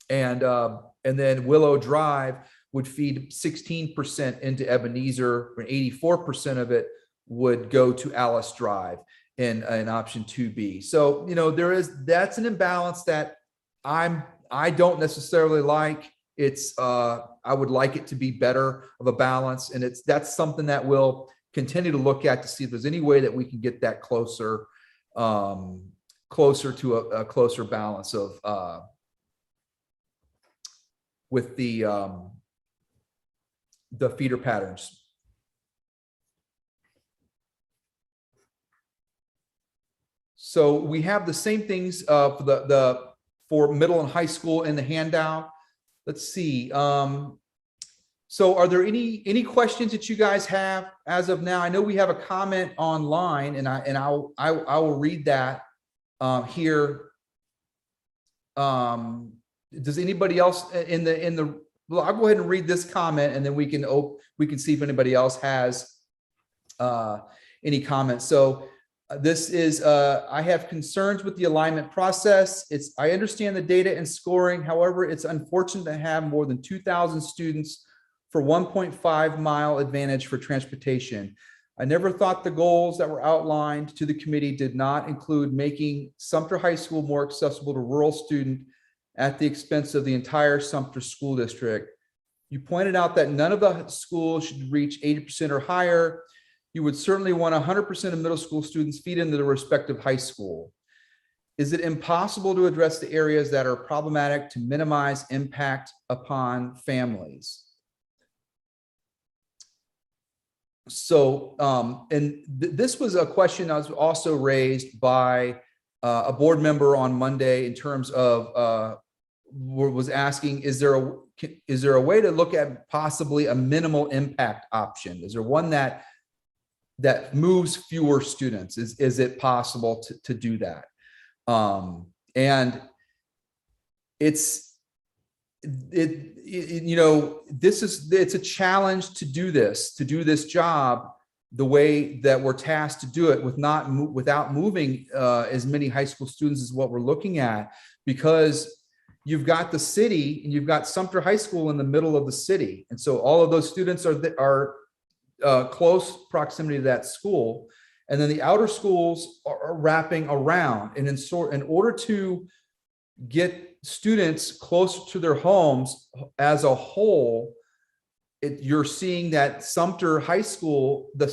And then Willow Drive would feed 16% into Ebenezer, and 84% of it would go to Alice Drive in option 2B. So, that's an imbalance that I don't necessarily like. It's I would like it to be better of a balance, and that's something that we'll continue to look at to see if there's any way that we can get that closer to a closer balance of with the feeder patterns. So we have the same things for middle and high school in the handout. Let's see. So are there any questions that you guys have as of now? I know we have a comment online, and I will read that here. Does anybody else in the well, I'll go ahead and read this comment, and then we can see if anybody else has any comments. So this is, I have concerns with the alignment process. I understand the data and scoring. However, it's unfortunate to have more than 2,000 students for 1.5 mile advantage for transportation. I never thought the goals that were outlined to the committee did not include making Sumter High School more accessible to rural student at the expense of the entire Sumter School District. You pointed out that none of the schools should reach 80% or higher. You would certainly want 100% of middle school students feed into the respective high school. Is it impossible to address the areas that are problematic to minimize impact upon families? So, this was a question that was also raised by a board member on Monday in terms of was asking, is there a way to look at possibly a minimal impact option? Is there one that moves fewer students? Is it possible to do that? And it's a challenge to do this job the way that we're tasked to do it without moving as many high school students as what we're looking at, because you've got the city and you've got Sumter High School in the middle of the city. And so all of those students are close proximity to that school. And then the outer schools are wrapping around. And in order to get students closer to their homes as a whole, you're seeing that Sumter High School, the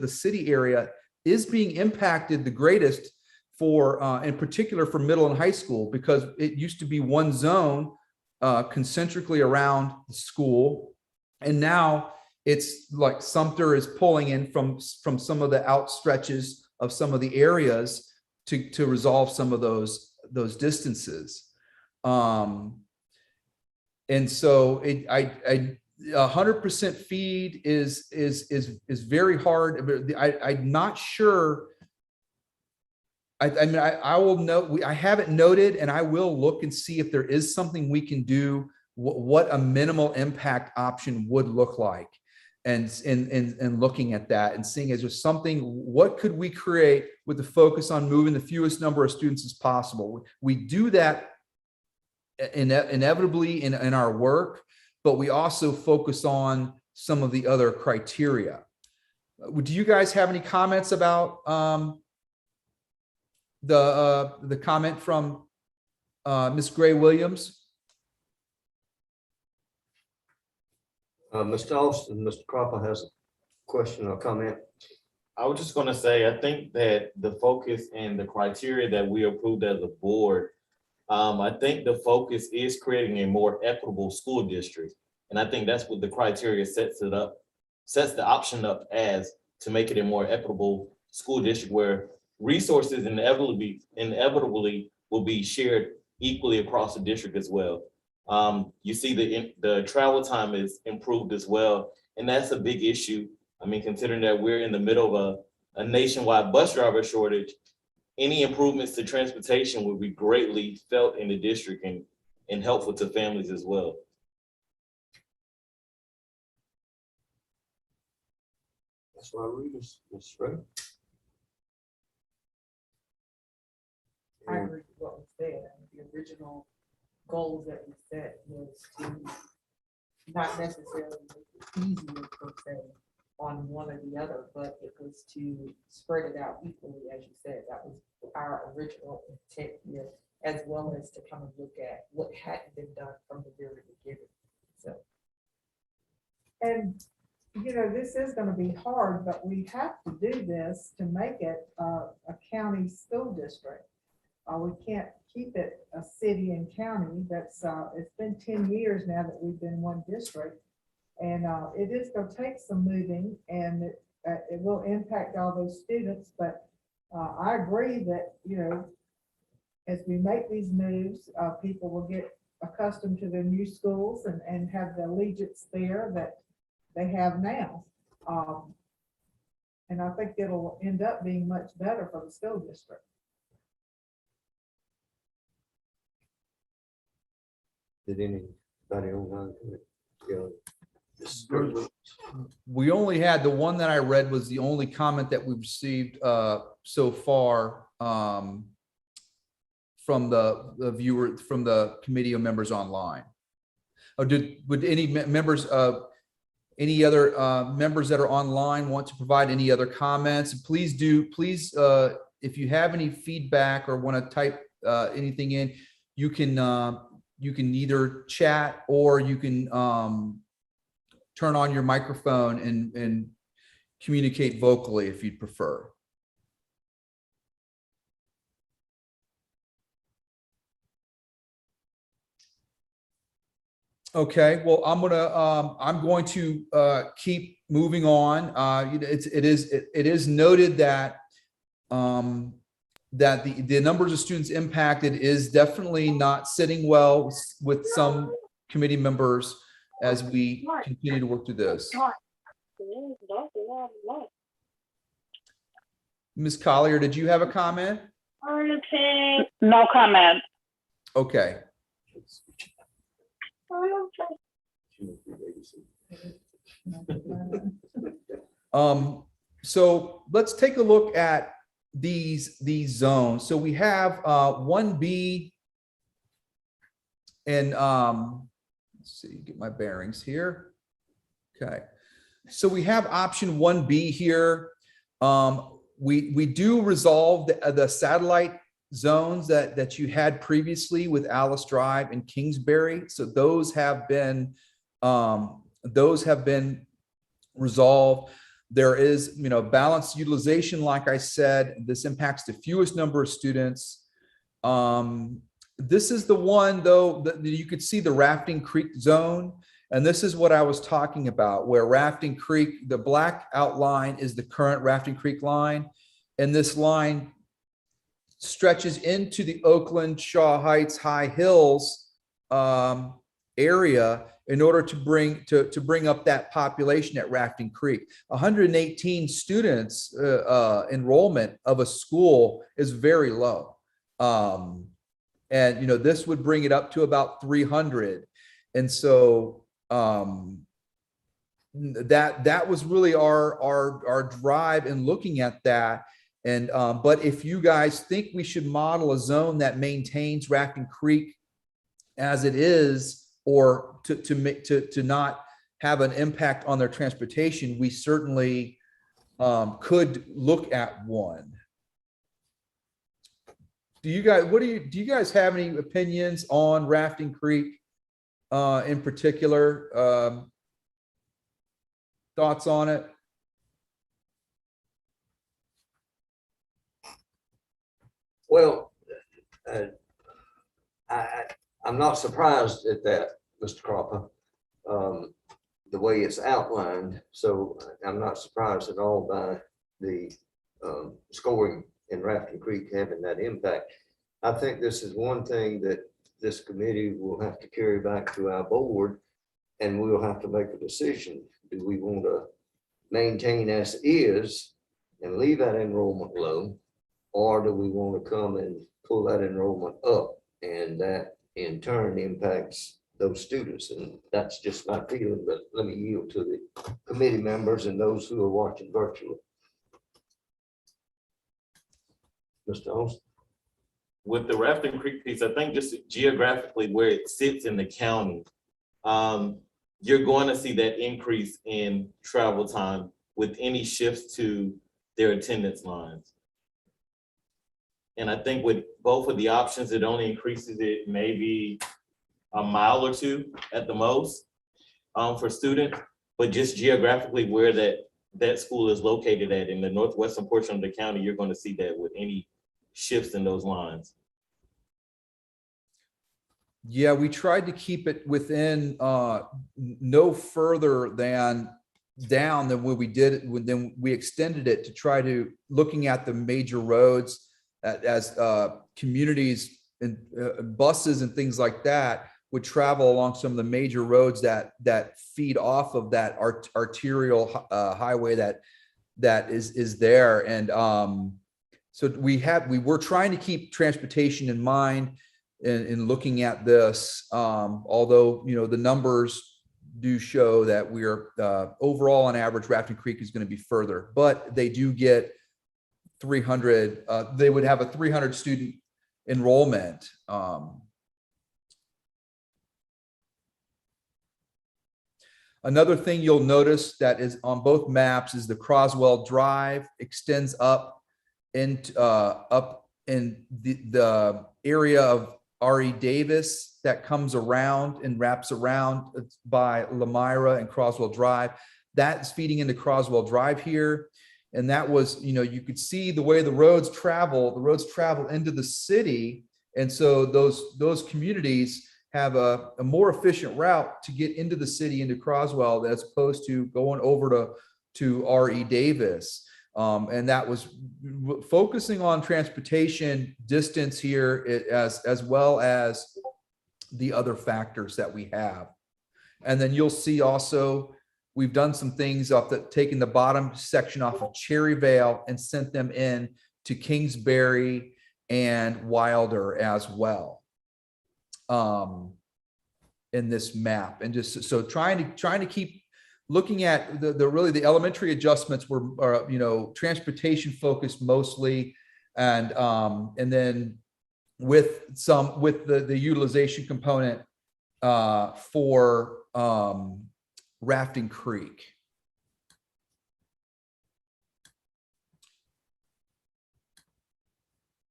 city area, is being impacted the greatest in particular for middle and high school, because it used to be one zone concentrically around the school. And now it's like Sumter is pulling in from some of the outstretches of some of the areas to resolve some of those distances. And so 100% feed is very hard. I'm not sure. I will note, I have it noted, and I will look and see if there is something we can do, what a minimal impact option would look like. And looking at that and seeing, is there something, what could we create with the focus on moving the fewest number of students as possible? We do that inevitably in our work, but we also focus on some of the other criteria. Do you guys have any comments about the comment from Ms. Gray Williams? Mr. Austin, Mr. Cropper has a question or comment. I was just gonna say, I think that the focus and the criteria that we approved as a board, I think the focus is creating a more equitable school district. And I think that's what the criteria sets the option up as, to make it a more equitable school district where resources inevitably will be shared equally across the district as well. You see the travel time is improved as well, and that's a big issue. I mean, considering that we're in the middle of a nationwide bus driver shortage, any improvements to transportation would be greatly felt in the district and helpful to families as well. That's why we just, right? I agree with what was said. The original goals that we set was to not necessarily make it easier per se on one or the other, but it was to spread it out equally, as you said. That was our original intent here, as well as to kind of look at what hadn't been done from the very beginning. So, and, you know, this is gonna be hard, but we have to do this to make it a county school district. We can't keep it a city and county. That's, it's been 10 years now that we've been one district. And it is gonna take some moving, and it will impact all those students, but I agree that, you know, as we make these moves, people will get accustomed to their new schools and have the allegiance there that they have now. And I think it'll end up being much better for the school district. Did anybody online? We only had, the one that I read was the only comment that we've received so far from the viewer, from the committee of members online. Or would any members of any other members that are online want to provide any other comments? Please do, please, if you have any feedback or want to type anything in, you can either chat or you can turn on your microphone and communicate vocally if you'd prefer. Okay, well, I'm going to keep moving on. It is noted that that the numbers of students impacted is definitely not sitting well with some committee members as we continue to work through this. Ms. Collier, did you have a comment? No comment. Okay. So let's take a look at these zones. So we have 1B and let's see, get my bearings here. Okay. So we have option 1B here. We do resolve the satellite zones that you had previously with Alice Drive and Kingsbury. So those have been resolved. There is, balanced utilization. Like I said, this impacts the fewest number of students. This is the one though that you could see the Rafting Creek zone. And this is what I was talking about, where Rafting Creek, the black outline is the current Rafting Creek line. And this line stretches into the Oakland, Shaw Heights, High Hills area in order to bring up that population at Rafting Creek. 118 students enrollment of a school is very low. And this would bring it up to about 300. And so that was really our drive in looking at that. And but if you guys think we should model a zone that maintains Rafting Creek as it is, or to not have an impact on their transportation, we certainly could look at one. Do you guys have any opinions on Rafting Creek in particular? Thoughts on it? Well, I'm not surprised at that, Mr. Cropper, the way it's outlined. So I'm not surprised at all by the scoring in Rafting Creek having that impact. I think this is one thing that this committee will have to carry back to our board, and we'll have to make a decision. Do we want to maintain as is and leave that enrollment low? Or do we want to come and pull that enrollment up? And that in turn impacts those students. And that's just my feeling, but let me yield to the committee members and those who are watching virtually. Mr. Austin? With the Rafting Creek piece, I think just geographically where it sits in the county, you're going to see that increase in travel time with any shifts to their attendance lines. And I think with both of the options, it only increases it maybe a mile or two at the most for students, but just geographically where that school is located at in the northwestern portion of the county, you're going to see that with any shifts in those lines. Yeah, we tried to keep it within no further than down than where we did it. Then we extended it to try to looking at the major roads as communities and buses and things like that would travel along some of the major roads that feed off of that arterial highway that is there. And so we were trying to keep transportation in mind in looking at this, although, you know, the numbers do show that we're overall on average, Rafting Creek is going to be further, but they do get 300, they would have a 300 student enrollment. Another thing you'll notice that is on both maps is the Croswell Drive extends up in the area of R.E. Davis that comes around and wraps around by Lamira and Croswell Drive. That's feeding into Croswell Drive here. And that was, you know, you could see the way the roads travel into the city. And so those communities have a more efficient route to get into the city, into Croswell, as opposed to going over to R.E. Davis. And that was focusing on transportation distance here as well as the other factors that we have. And then you'll see also, we've done some things taking the bottom section off of Cherryvale and sent them in to Kingsbury and Wilder as well. In this map, and just so trying to keep looking at the elementary adjustments were you know, transportation focused mostly, and then with the utilization component for Rafting Creek.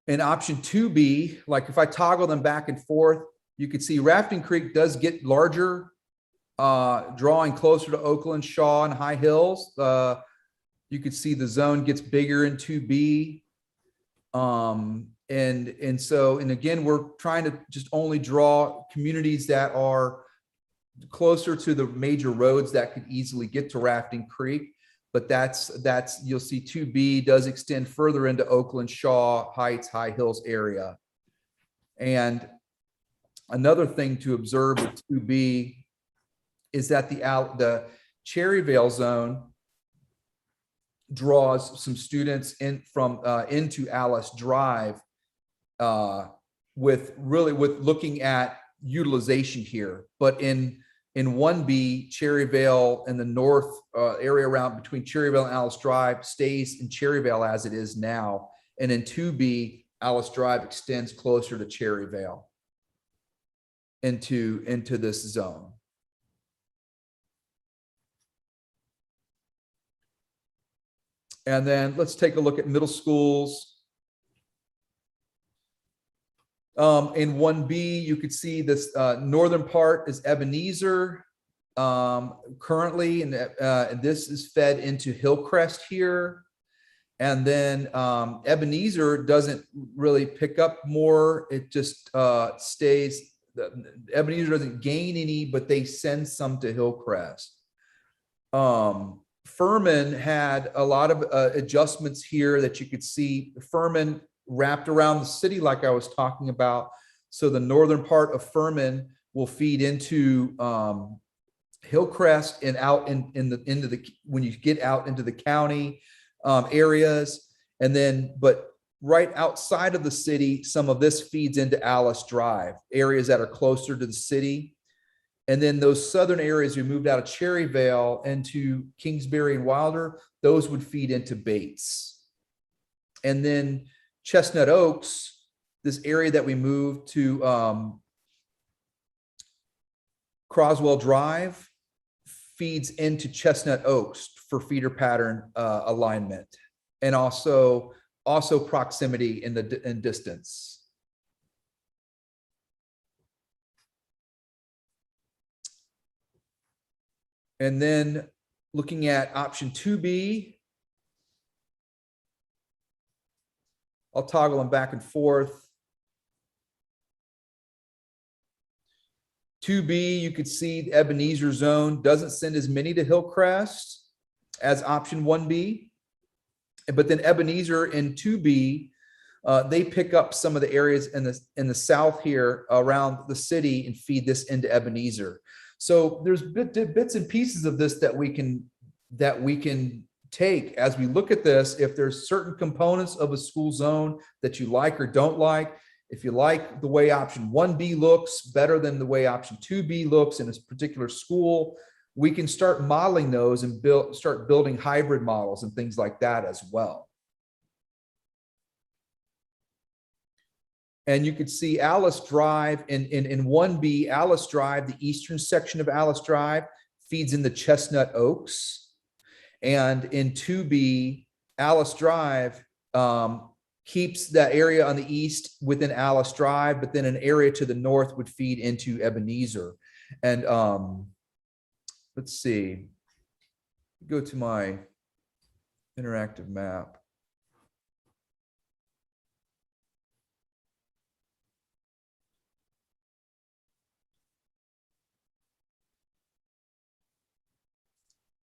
In option 2B, like if I toggle them back and forth, you could see Rafting Creek does get larger, drawing closer to Oakland, Shaw, and High Hills. You could see the zone gets bigger in 2B. And so, and again, we're trying to just only draw communities that are closer to the major roads that could easily get to Rafting Creek. But that's you'll see 2B does extend further into Oakland, Shaw, Heights, High Hills area. And another thing to observe with 2B is that the Cherryvale zone draws some students in from into Alice Drive with looking at utilization here. But in 1B, Cherryvale and the north area around between Cherryvale and Alice Drive stays in Cherryvale as it is now. And in 2B, Alice Drive extends closer to Cherryvale into this zone. And then let's take a look at middle schools. In 1B, you could see this northern part is Ebenezer currently, and this is fed into Hillcrest here. And then Ebenezer doesn't really pick up more. It just stays. Ebenezer doesn't gain any, but they send some to Hillcrest. Furman had a lot of adjustments here that you could see. Furman wrapped around the city like I was talking about. So the northern part of Furman will feed into Hillcrest and out into the when you get out into the county areas. And then, but right outside of the city, some of this feeds into Alice Drive, areas that are closer to the city. And then those southern areas we moved out of Cherryvale into Kingsbury and Wilder, those would feed into Bates. And then Chestnut Oaks, this area that we moved to Croswell Drive, feeds into Chestnut Oaks for feeder pattern alignment, and also proximity in distance. And then looking at option 2B, I'll toggle them back and forth. 2B, you could see the Ebenezer zone doesn't send as many to Hillcrest as option 1B. But then Ebenezer in 2B, they pick up some of the areas in the south here around the city and feed this into Ebenezer. So there's bits and pieces of this that we can take as we look at this. If there's certain components of a school zone that you like or don't like, if you like the way option 1B looks better than the way option 2B looks in a particular school, we can start modeling those and start building hybrid models and things like that as well. And you could see Alice Drive in 1B, Alice Drive, the eastern section of Alice Drive feeds into Chestnut Oaks. And in 2B, Alice Drive keeps that area on the east within Alice Drive, but then an area to the north would feed into Ebenezer. And let's see, go to my interactive map.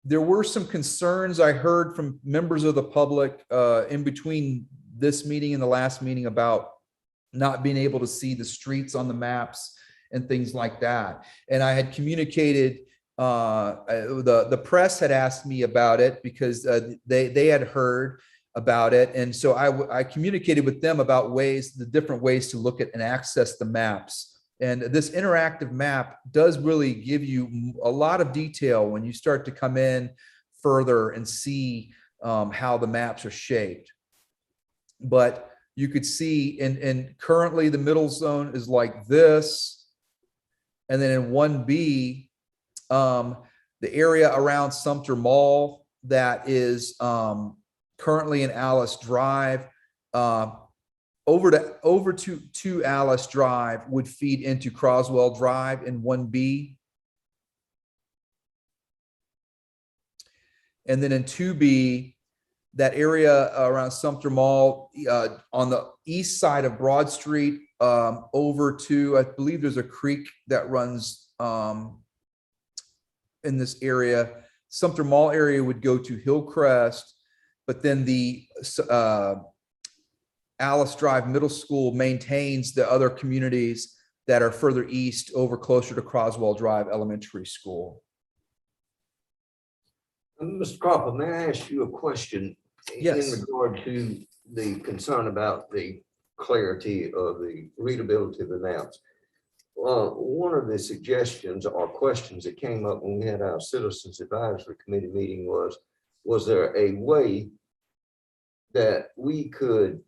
There were some concerns I heard from members of the public in between this meeting and the last meeting about not being able to see the streets on the maps and things like that. And I had communicated, the press had asked me about it because they had heard about it. And so I communicated with them about the different ways to look at and access the maps. And this interactive map does really give you a lot of detail when you start to come in further and see how the maps are shaped. But you could see, and currently the middle zone is like this. And then in 1B, the area around Sumter Mall that is currently in Alice Drive, over to Alice Drive would feed into Croswell Drive in 1B. And then in 2B, that area around Sumter Mall on the east side of Broad Street over to, I believe there's a creek that runs in this area. Sumter Mall area would go to Hillcrest, but then the Alice Drive Middle School maintains the other communities that are further east over closer to Croswell Drive Elementary School. Mr. Cropper, may I ask you a question? Yes. In regard to the concern about the clarity of the readability of the maps. One of the suggestions or questions that came up when we had our Citizens Advisory Committee meeting was there a way that we could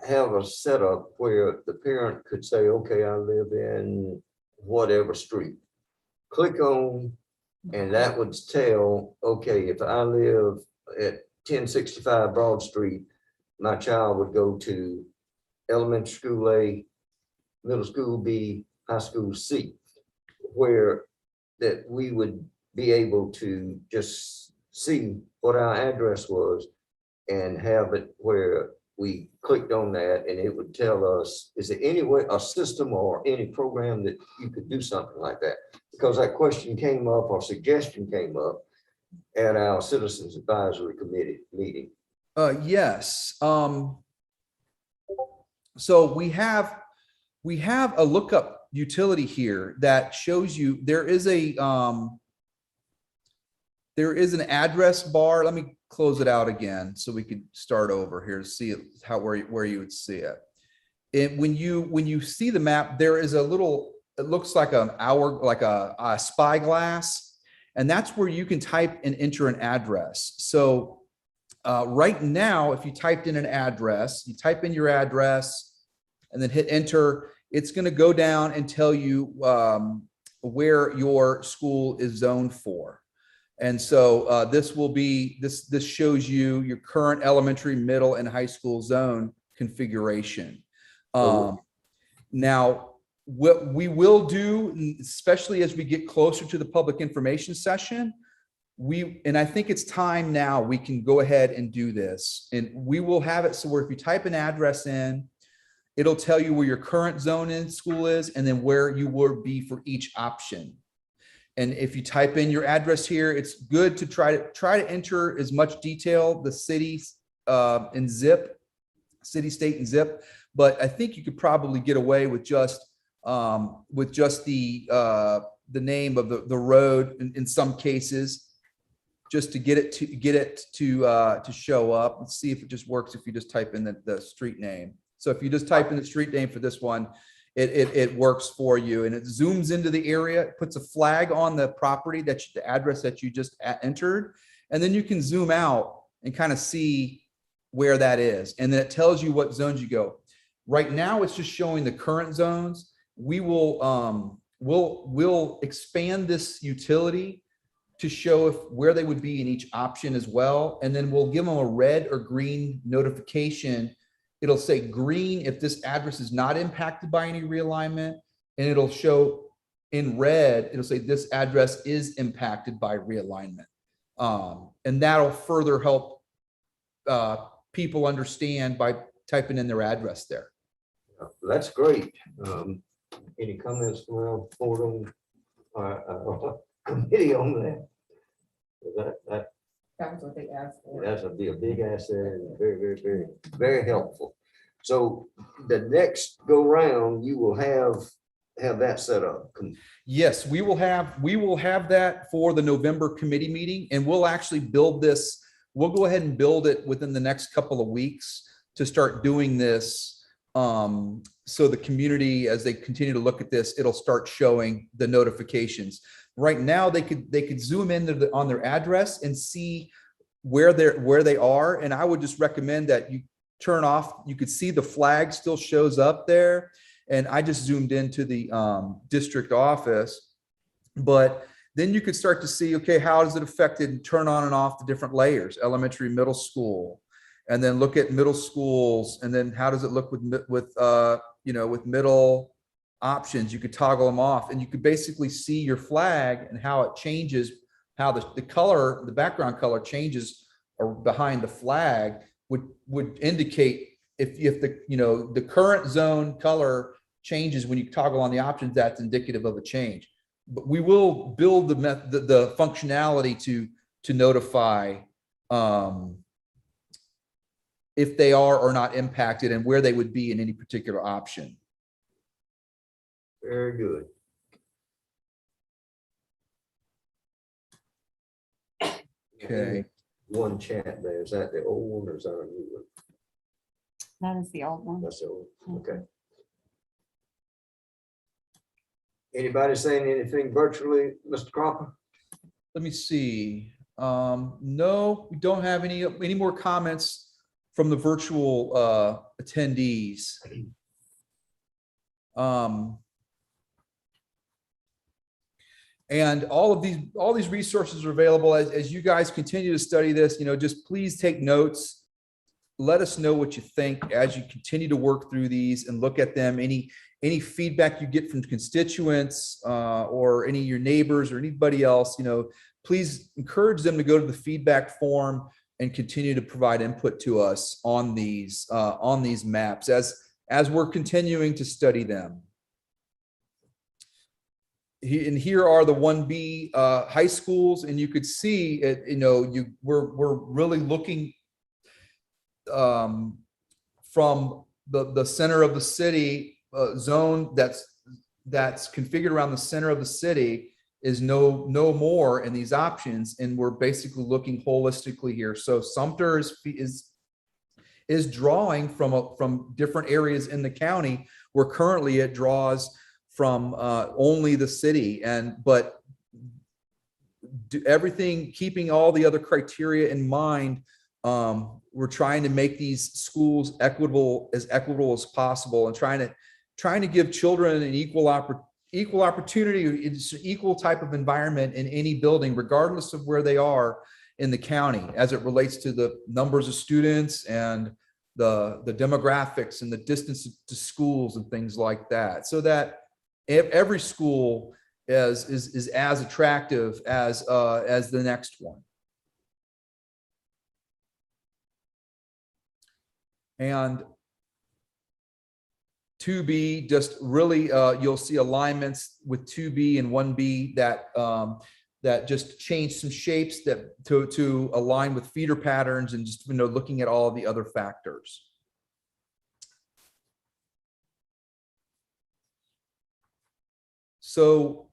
have a setup where the parent could say, okay, I live in whatever street, click on, and that would tell, okay, if I live at 1065 Broad Street, my child would go to elementary school A, middle school B, high school C, where that we would be able to just see what our address was and have it where we clicked on that and it would tell us, is there any way, a system or any program that you could do something like that? Because that question came up or suggestion came up at our Citizens Advisory Committee meeting. Yes. So we have a lookup utility here that shows you there is an address bar. Let me close it out again so we could start over here to see it, where you would see it. When you see the map, there is a little, it looks like a spyglass, and that's where you can type and enter an address. So right now, if you typed in an address, you type in your address and then hit enter, it's going to go down and tell you where your school is zoned for. And so this shows you your current elementary, middle, and high school zone configuration. Now, what we will do, especially as we get closer to the public information session, and I think it's time now we can go ahead and do this. And we will have it so where if you type an address in, it'll tell you where your current zone in school is and then where you will be for each option. And if you type in your address here, it's good to try to enter as much detail, the cities and zip, city, state, and zip. But I think you could probably get away with just the name of the road in some cases, just to get it to show up. Let's see if it just works if you just type in the street name. So if you just type in the street name for this one, it works for you, and it zooms into the area. It puts a flag on the property the address that you just entered, and then you can zoom out and kind of see where that is, and then it tells you what zones you go. Right now, it's just showing the current zones. We will we'll expand this utility to show where they would be in each option as well, and then we'll give them a red or green notification. It'll say green if this address is not impacted by any realignment, and it'll show in red, it'll say this address is impacted by realignment. And that'll further help people understand by typing in their address there. That's great. Any comments from our board on committee on that? That was what they asked for. That's be a big asset and very, very helpful. So the next go round, you will have that set up. Yes, we will have that for the November committee meeting, and we'll actually build this. We'll go ahead and build it within the next couple of weeks to start doing this. So the community, as they continue to look at this, it'll start showing the notifications. Right now, they could zoom in on their address and see where they are. And I would just recommend that you turn off. You could see the flag still shows up there. And I just zoomed into the district office, but then you could start to see, okay, how does it affect it and turn on and off the different layers, elementary, middle school, and then look at middle schools. And then how does it look with middle options? You could toggle them off, and you could basically see your flag and how it changes, how the color, the background color changes behind the flag would indicate if the current zone color changes when you toggle on the options, that's indicative of a change. But we will build the functionality to notify if they are or not impacted and where they would be in any particular option. Very good. Okay. One chat there. Is that the old one or is that a new one? That is the old one. That's the old, okay. Anybody saying anything virtually, Mr. Cropper? Let me see. No, we don't have any more comments from the virtual attendees. And all these resources are available as you guys continue to study this. Just please take notes. Let us know what you think as you continue to work through these and look at them. Any feedback you get from constituents or any of your neighbors or anybody else, please encourage them to go to the feedback form and continue to provide input to us on these maps as we're continuing to study them. And here are the 1B high schools, and you could see it. We're really looking from the center of the city zone that's configured around the center of the city is no more in these options, and we're basically looking holistically here. So Sumter is drawing from different areas in the county, where currently it draws from only the city, but do everything, keeping all the other criteria in mind. We're trying to make these schools equitable as possible, and trying to give children an equal opportunity, it's an equal type of environment in any building, regardless of where they are in the county, as it relates to the numbers of students and the demographics and the distance to schools and things like that, so that every school is as attractive as the next one. And 2B, just really, you'll see alignments with 2B and 1B that just change some shapes that to align with feeder patterns, and just, looking at all the other factors. So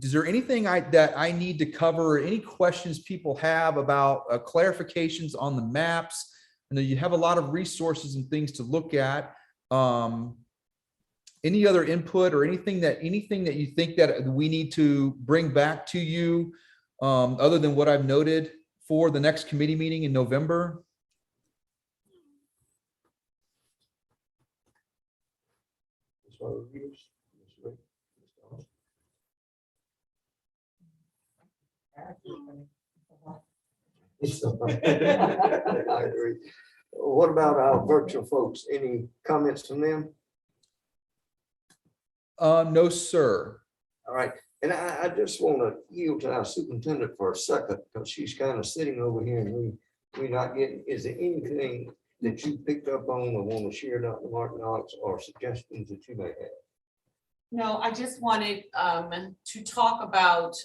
is there anything that I need to cover, any questions people have about clarifications on the maps? I know you have a lot of resources and things to look at. Any other input or anything that you think that we need to bring back to you, other than what I've noted for the next committee meeting in November? I agree. What about our virtual folks? Any comments from them? No, sir. All right, and I just want to yield to our superintendent for a second, because she's kind of sitting over here and we're not getting, is there anything that you picked up on or want to share, Dr. Martin Knox, or suggestions that you may have? No, I just wanted to talk about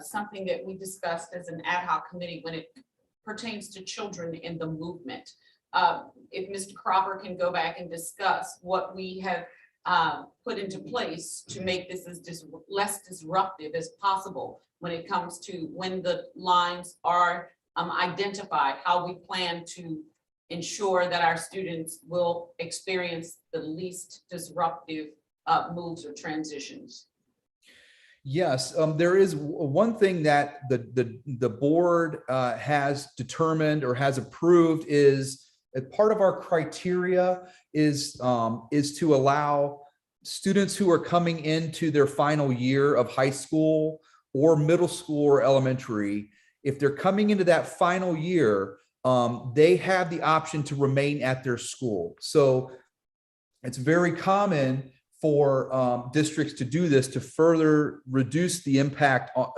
something that we discussed as an ad hoc committee when it pertains to children in the movement. If Mr. Cropper can go back and discuss what we have put into place to make this as less disruptive as possible when it comes to when the lines are identified, how we plan to ensure that our students will experience the least disruptive moves or transitions. Yes, there is one thing that the board has determined or has approved is a part of our criteria is to allow students who are coming into their final year of high school or middle school or elementary, if they're coming into that final year, they have the option to remain at their school. So it's very common for districts to do this to further reduce the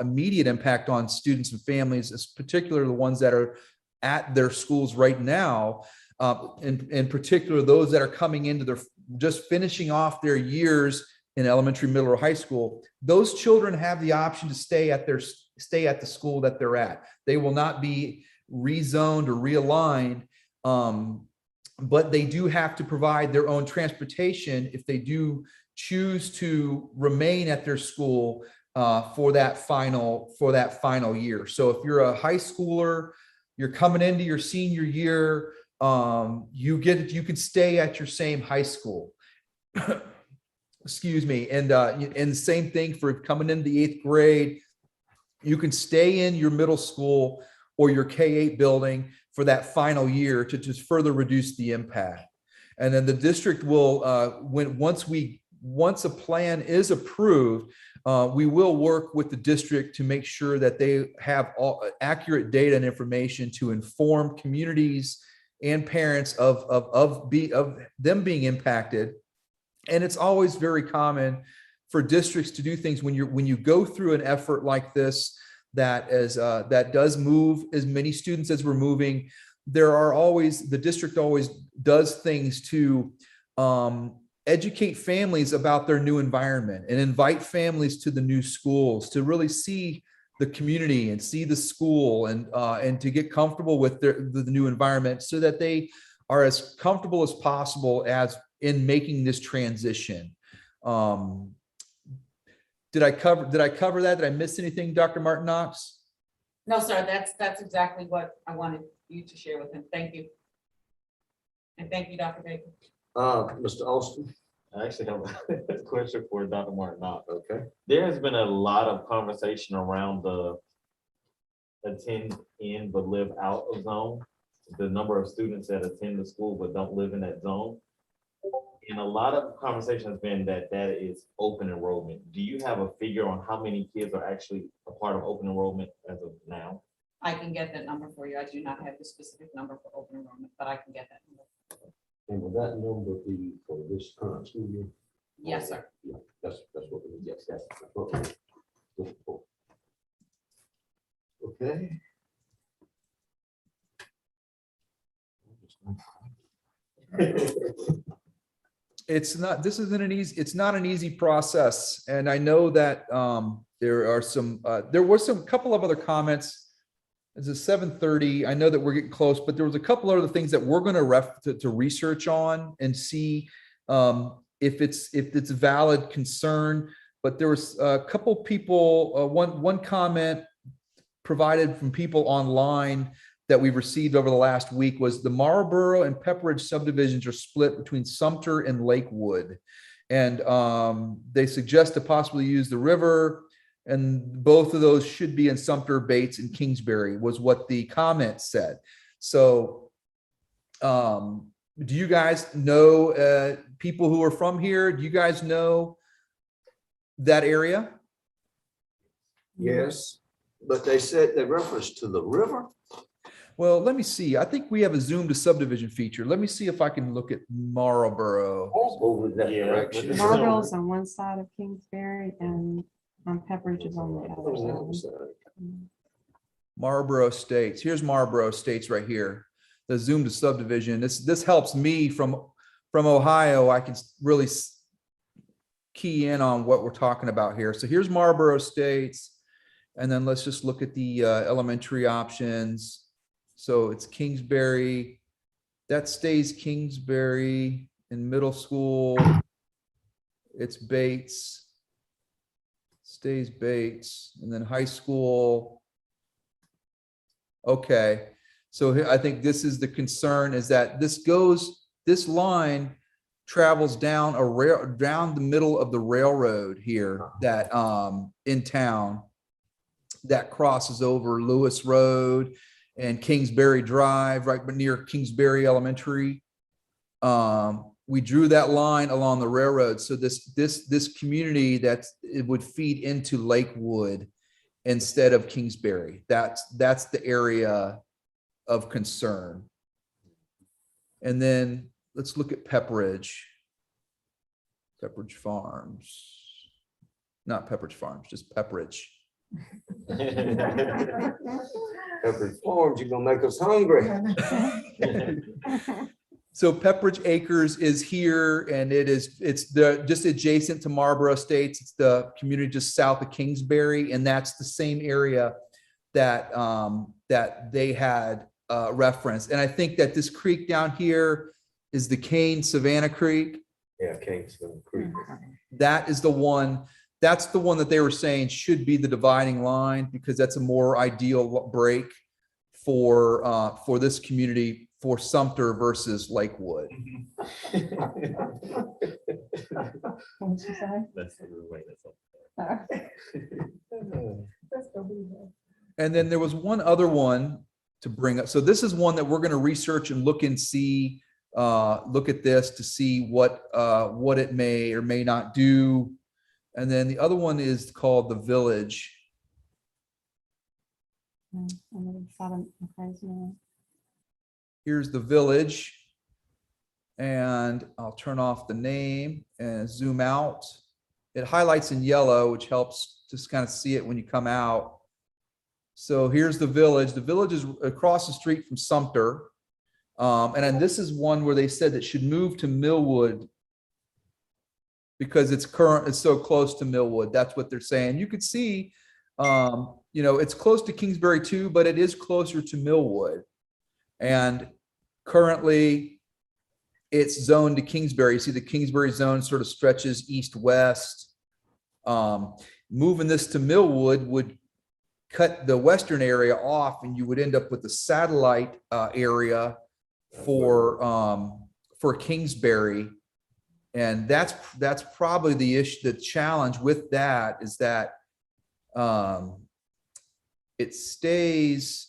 immediate impact on students and families, particularly the ones that are at their schools right now, in particular those that are coming into just finishing off their years in elementary, middle, or high school. Those children have the option to stay at the school that they're at. They will not be rezoned or realigned, but they do have to provide their own transportation if they do choose to remain at their school for that final year. So if you're a high schooler, you're coming into your senior year, you can stay at your same high school. Excuse me. And the same thing for coming into the 8th grade, you can stay in your middle school or your K-8 building for that final year to just further reduce the impact. And then the district will, once a plan is approved, we will work with the district to make sure that they have all accurate data and information to inform communities and parents of them being impacted. And it's always very common for districts to do things when you go through an effort like this that does move as many students as we're moving. The district always does things to educate families about their new environment and invite families to the new schools to really see the community and see the school and to get comfortable with the new environment, so that they are as comfortable as possible as in making this transition. Did I cover that? Did I miss anything, Dr. Martin Knox? No, sir, that's exactly what I wanted you to share with him. Thank you. And thank you, Dr. Baker. Mr. Austin, I actually have a question for Dr. Martin. okay. There has been a lot of conversation around the attend in but live out of zone. The number of students that attend the school but don't live in that zone. And a lot of conversation has been that is open enrollment. Do you have a figure on how many kids are actually a part of open enrollment as of now? I can get that number for you. I do not have the specific number for open enrollment, but I can get that number. And will that number be for this current school year? Yes, sir. Yeah, that's what we, yes, that's what we're looking for. Okay. It's not an easy process. And I know that there was some couple of other comments. It's a 7:30. I know that we're getting close, but there was a couple other things that we're going to research on and see if it's a valid concern. But there was a couple people, one comment provided from people online that we've received over the last week was the Marlboro and Pepperidge subdivisions are split between Sumter and Lakewood. And they suggest to possibly use the river, and both of those should be in Sumter, Bates, and Kingsbury was what the comment said. So do you guys know people who are from here? Do you guys know that area? Yes, but they said they referenced to the river. Well, let me see. I think we have a zoom to subdivision feature. Let me see if I can look at Marlboro. Over that Yeah, direction. but- Marlboro's on one side of Kingsbury and Pepperidge is on the other side. Marlboro Estates. Here's Marlboro Estates right here. The zoom to subdivision. This helps me from Ohio. I can really key in on what we're talking about here. So here's Marlboro Estates. And then let's just look at the elementary options. So it's Kingsbury. That stays Kingsbury. In middle school, it's Bates. Stays Bates. And then high school. Okay. So I think this is the concern, is that this line travels down down the middle of the railroad here that in town that crosses over Lewis Road and Kingsbury Drive, right near Kingsbury Elementary. We drew that line along the railroad. So this community it would feed into Lakewood instead of Kingsbury. That's the area of concern. And then let's look at Pepperidge Farms. Not Pepperidge Farms, just Pepperidge. Every farm, you're gonna make us hungry. So Pepperidge Acres is here, and it's just adjacent to Marlboro Estates. It's the community just south of Kingsbury, and that's the same area that they had referenced. And I think that this creek down here is the Kane Savannah Creek. Yeah, Kingston Creek. That is the one. That's the one that they were saying should be the dividing line, because that's a more ideal break for this community, for Sumter versus Lakewood. What'd you say? That's the way And then there was one other one to bring up. So this is one that we're going to research and look and see, look at this to see what it may or may not do. And then the other one is called the Village. Here's the Village. And I'll turn off the name and zoom out. It highlights in yellow, which helps just kind of see it when you come out. So here's the Village. The Village is across the street from Sumter. And then this is one where they said that should move to Millwood because it's so close to Millwood. That's what they're saying. You could see, it's close to Kingsbury too, but it is closer to Millwood. And currently it's zoned to Kingsbury. You see the Kingsbury zone sort of stretches east-west. Moving this to Millwood would cut the western area off, and you would end up with a satellite area for Kingsbury. And that's probably the issue. The challenge with that is that it stays,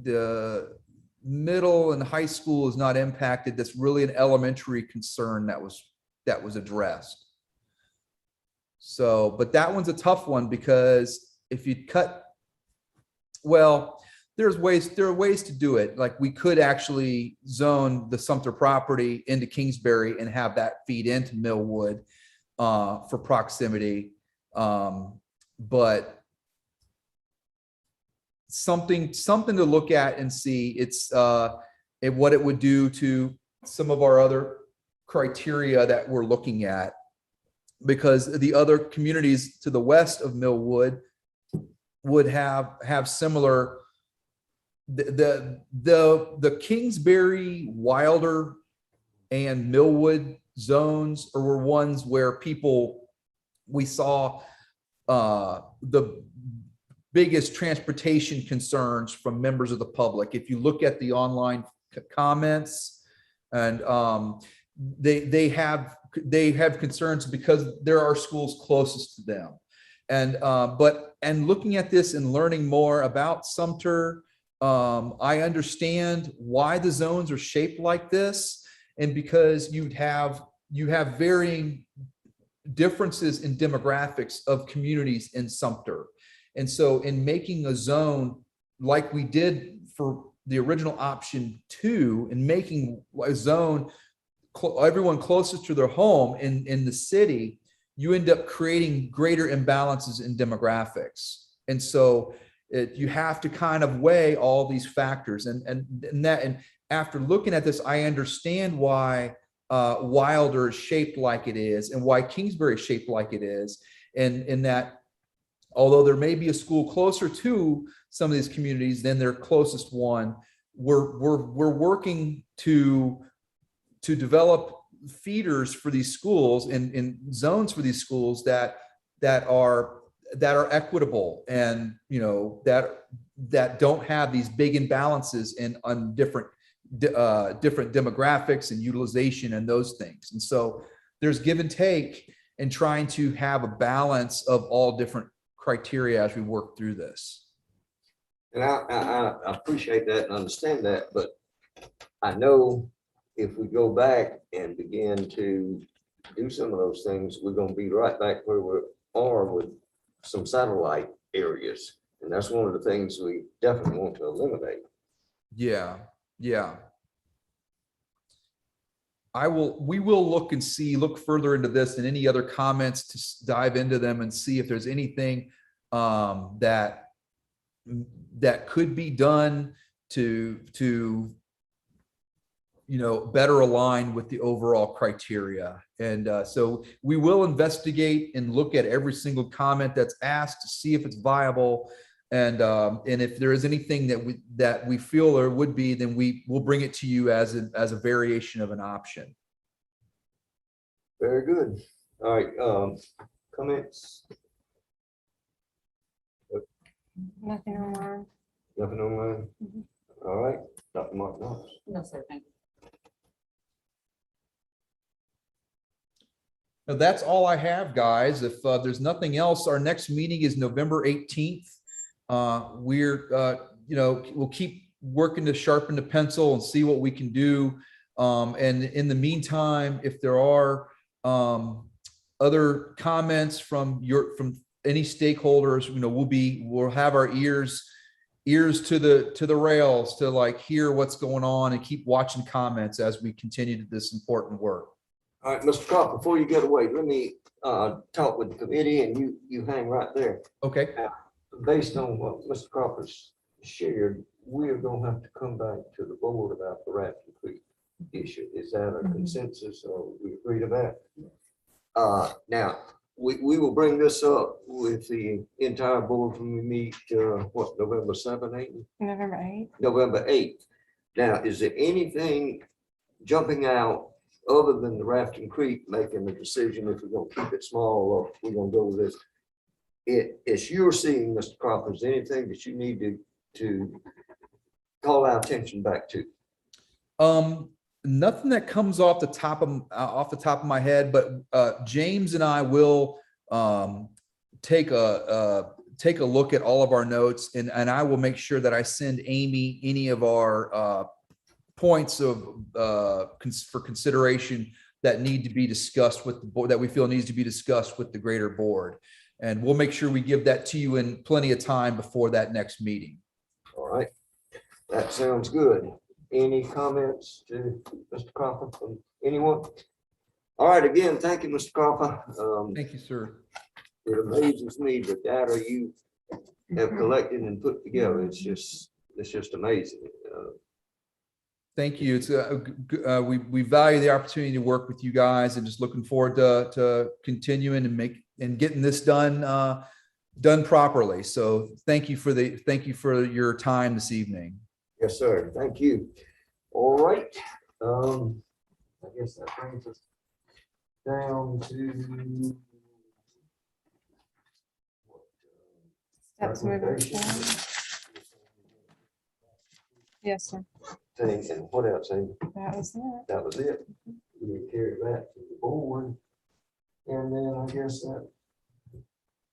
the middle and high school is not impacted. That's really an elementary concern that was addressed. So, but that one's a tough one, because if you cut, well, there are ways to do it. Like, we could actually zone the Sumter property into Kingsbury and have that feed into Millwood for proximity. But something to look at and see. It's what it would do to some of our other criteria that we're looking at, because the other communities to the west of Millwood would have similar. The Kingsbury, Wilder, and Millwood zones were ones where we saw the biggest transportation concerns from members of the public. If you look at the online comments, and they have concerns because there are schools closest to them. And looking at this and learning more about Sumter, I understand why the zones are shaped like this, and because you have varying differences in demographics of communities in Sumter. And so in making a zone like we did for the original option 2, and making a zone everyone closest to their home in the city, you end up creating greater imbalances in demographics. And so you have to kind of weigh all these factors. And after looking at this, I understand why Wilder is shaped like it is, and why Kingsbury is shaped like it is. And in that, although there may be a school closer to some of these communities than their closest one, we're working to develop feeders for these schools and zones for these schools that are equitable, and that don't have these big imbalances on different demographics and utilization and those things. And so there's give and take in trying to have a balance of all different criteria as we work through this. And I appreciate that and understand that, but I know if we go back and begin to do some of those things, we're going to be right back where we are with some satellite areas. And that's one of the things we definitely want to eliminate. Yeah. We will look further into this, and any other comments, to dive into them and see if there's anything that could be done to better align with the overall criteria. And so we will investigate and look at every single comment that's asked to see if it's viable. And if there is anything that we feel there would be, then we will bring it to you as a variation of an option. Very good. All right. Comments? Nothing online. Nothing online? All right. Dr. Mark Knox. No, sir, thank you. Now, that's all I have, guys. If there's nothing else, our next meeting is November 18th. We'll keep working to sharpen the pencil and see what we can do. And in the meantime, if there are other comments from any stakeholders, we'll have our ears to the rails to hear what's going on, and keep watching comments as we continue this important work. All right, Mr. Croft, before you get away, let me talk with the committee, and you hang right there. Okay. Based on what Mr. Croft has shared, we are going to have to come back to the board about the Rafton Creek issue. Is that a consensus, or we agree to that? Now, we will bring this up with the entire board when we meet, November 7th, 8th? November 8th. November 8th. Now, is there anything jumping out other than the Rafton Creek making the decision if we're gonna keep it small or we're gonna go with this. It's you're seeing, Mr. Cropper, is there anything that you need to call our attention back to? Nothing that comes off the top of my head, but James and I will take a look at all of our notes, and I will make sure that I send Amy any of our points of for consideration that need to be discussed with the board, that we feel needs to be discussed with the greater board. And we'll make sure we give that to you in plenty of time before that next meeting. All right, that sounds good. Any comments to Mr. Cropper from anyone? All right, again, thank you, Mr. Cropper. Thank you, sir. It amazes me the data you have collected and put together. It's just amazing. Thank you. It's we value the opportunity to work with you guys, and just looking forward to continuing and getting this done properly. So thank you for your time this evening. Yes, sir. Thank you. All right. I guess that brings us down to Steps moving forward. Yes, sir. thing, and what else, Amy? That was it. That was it. We carried that to the board. And then I guess that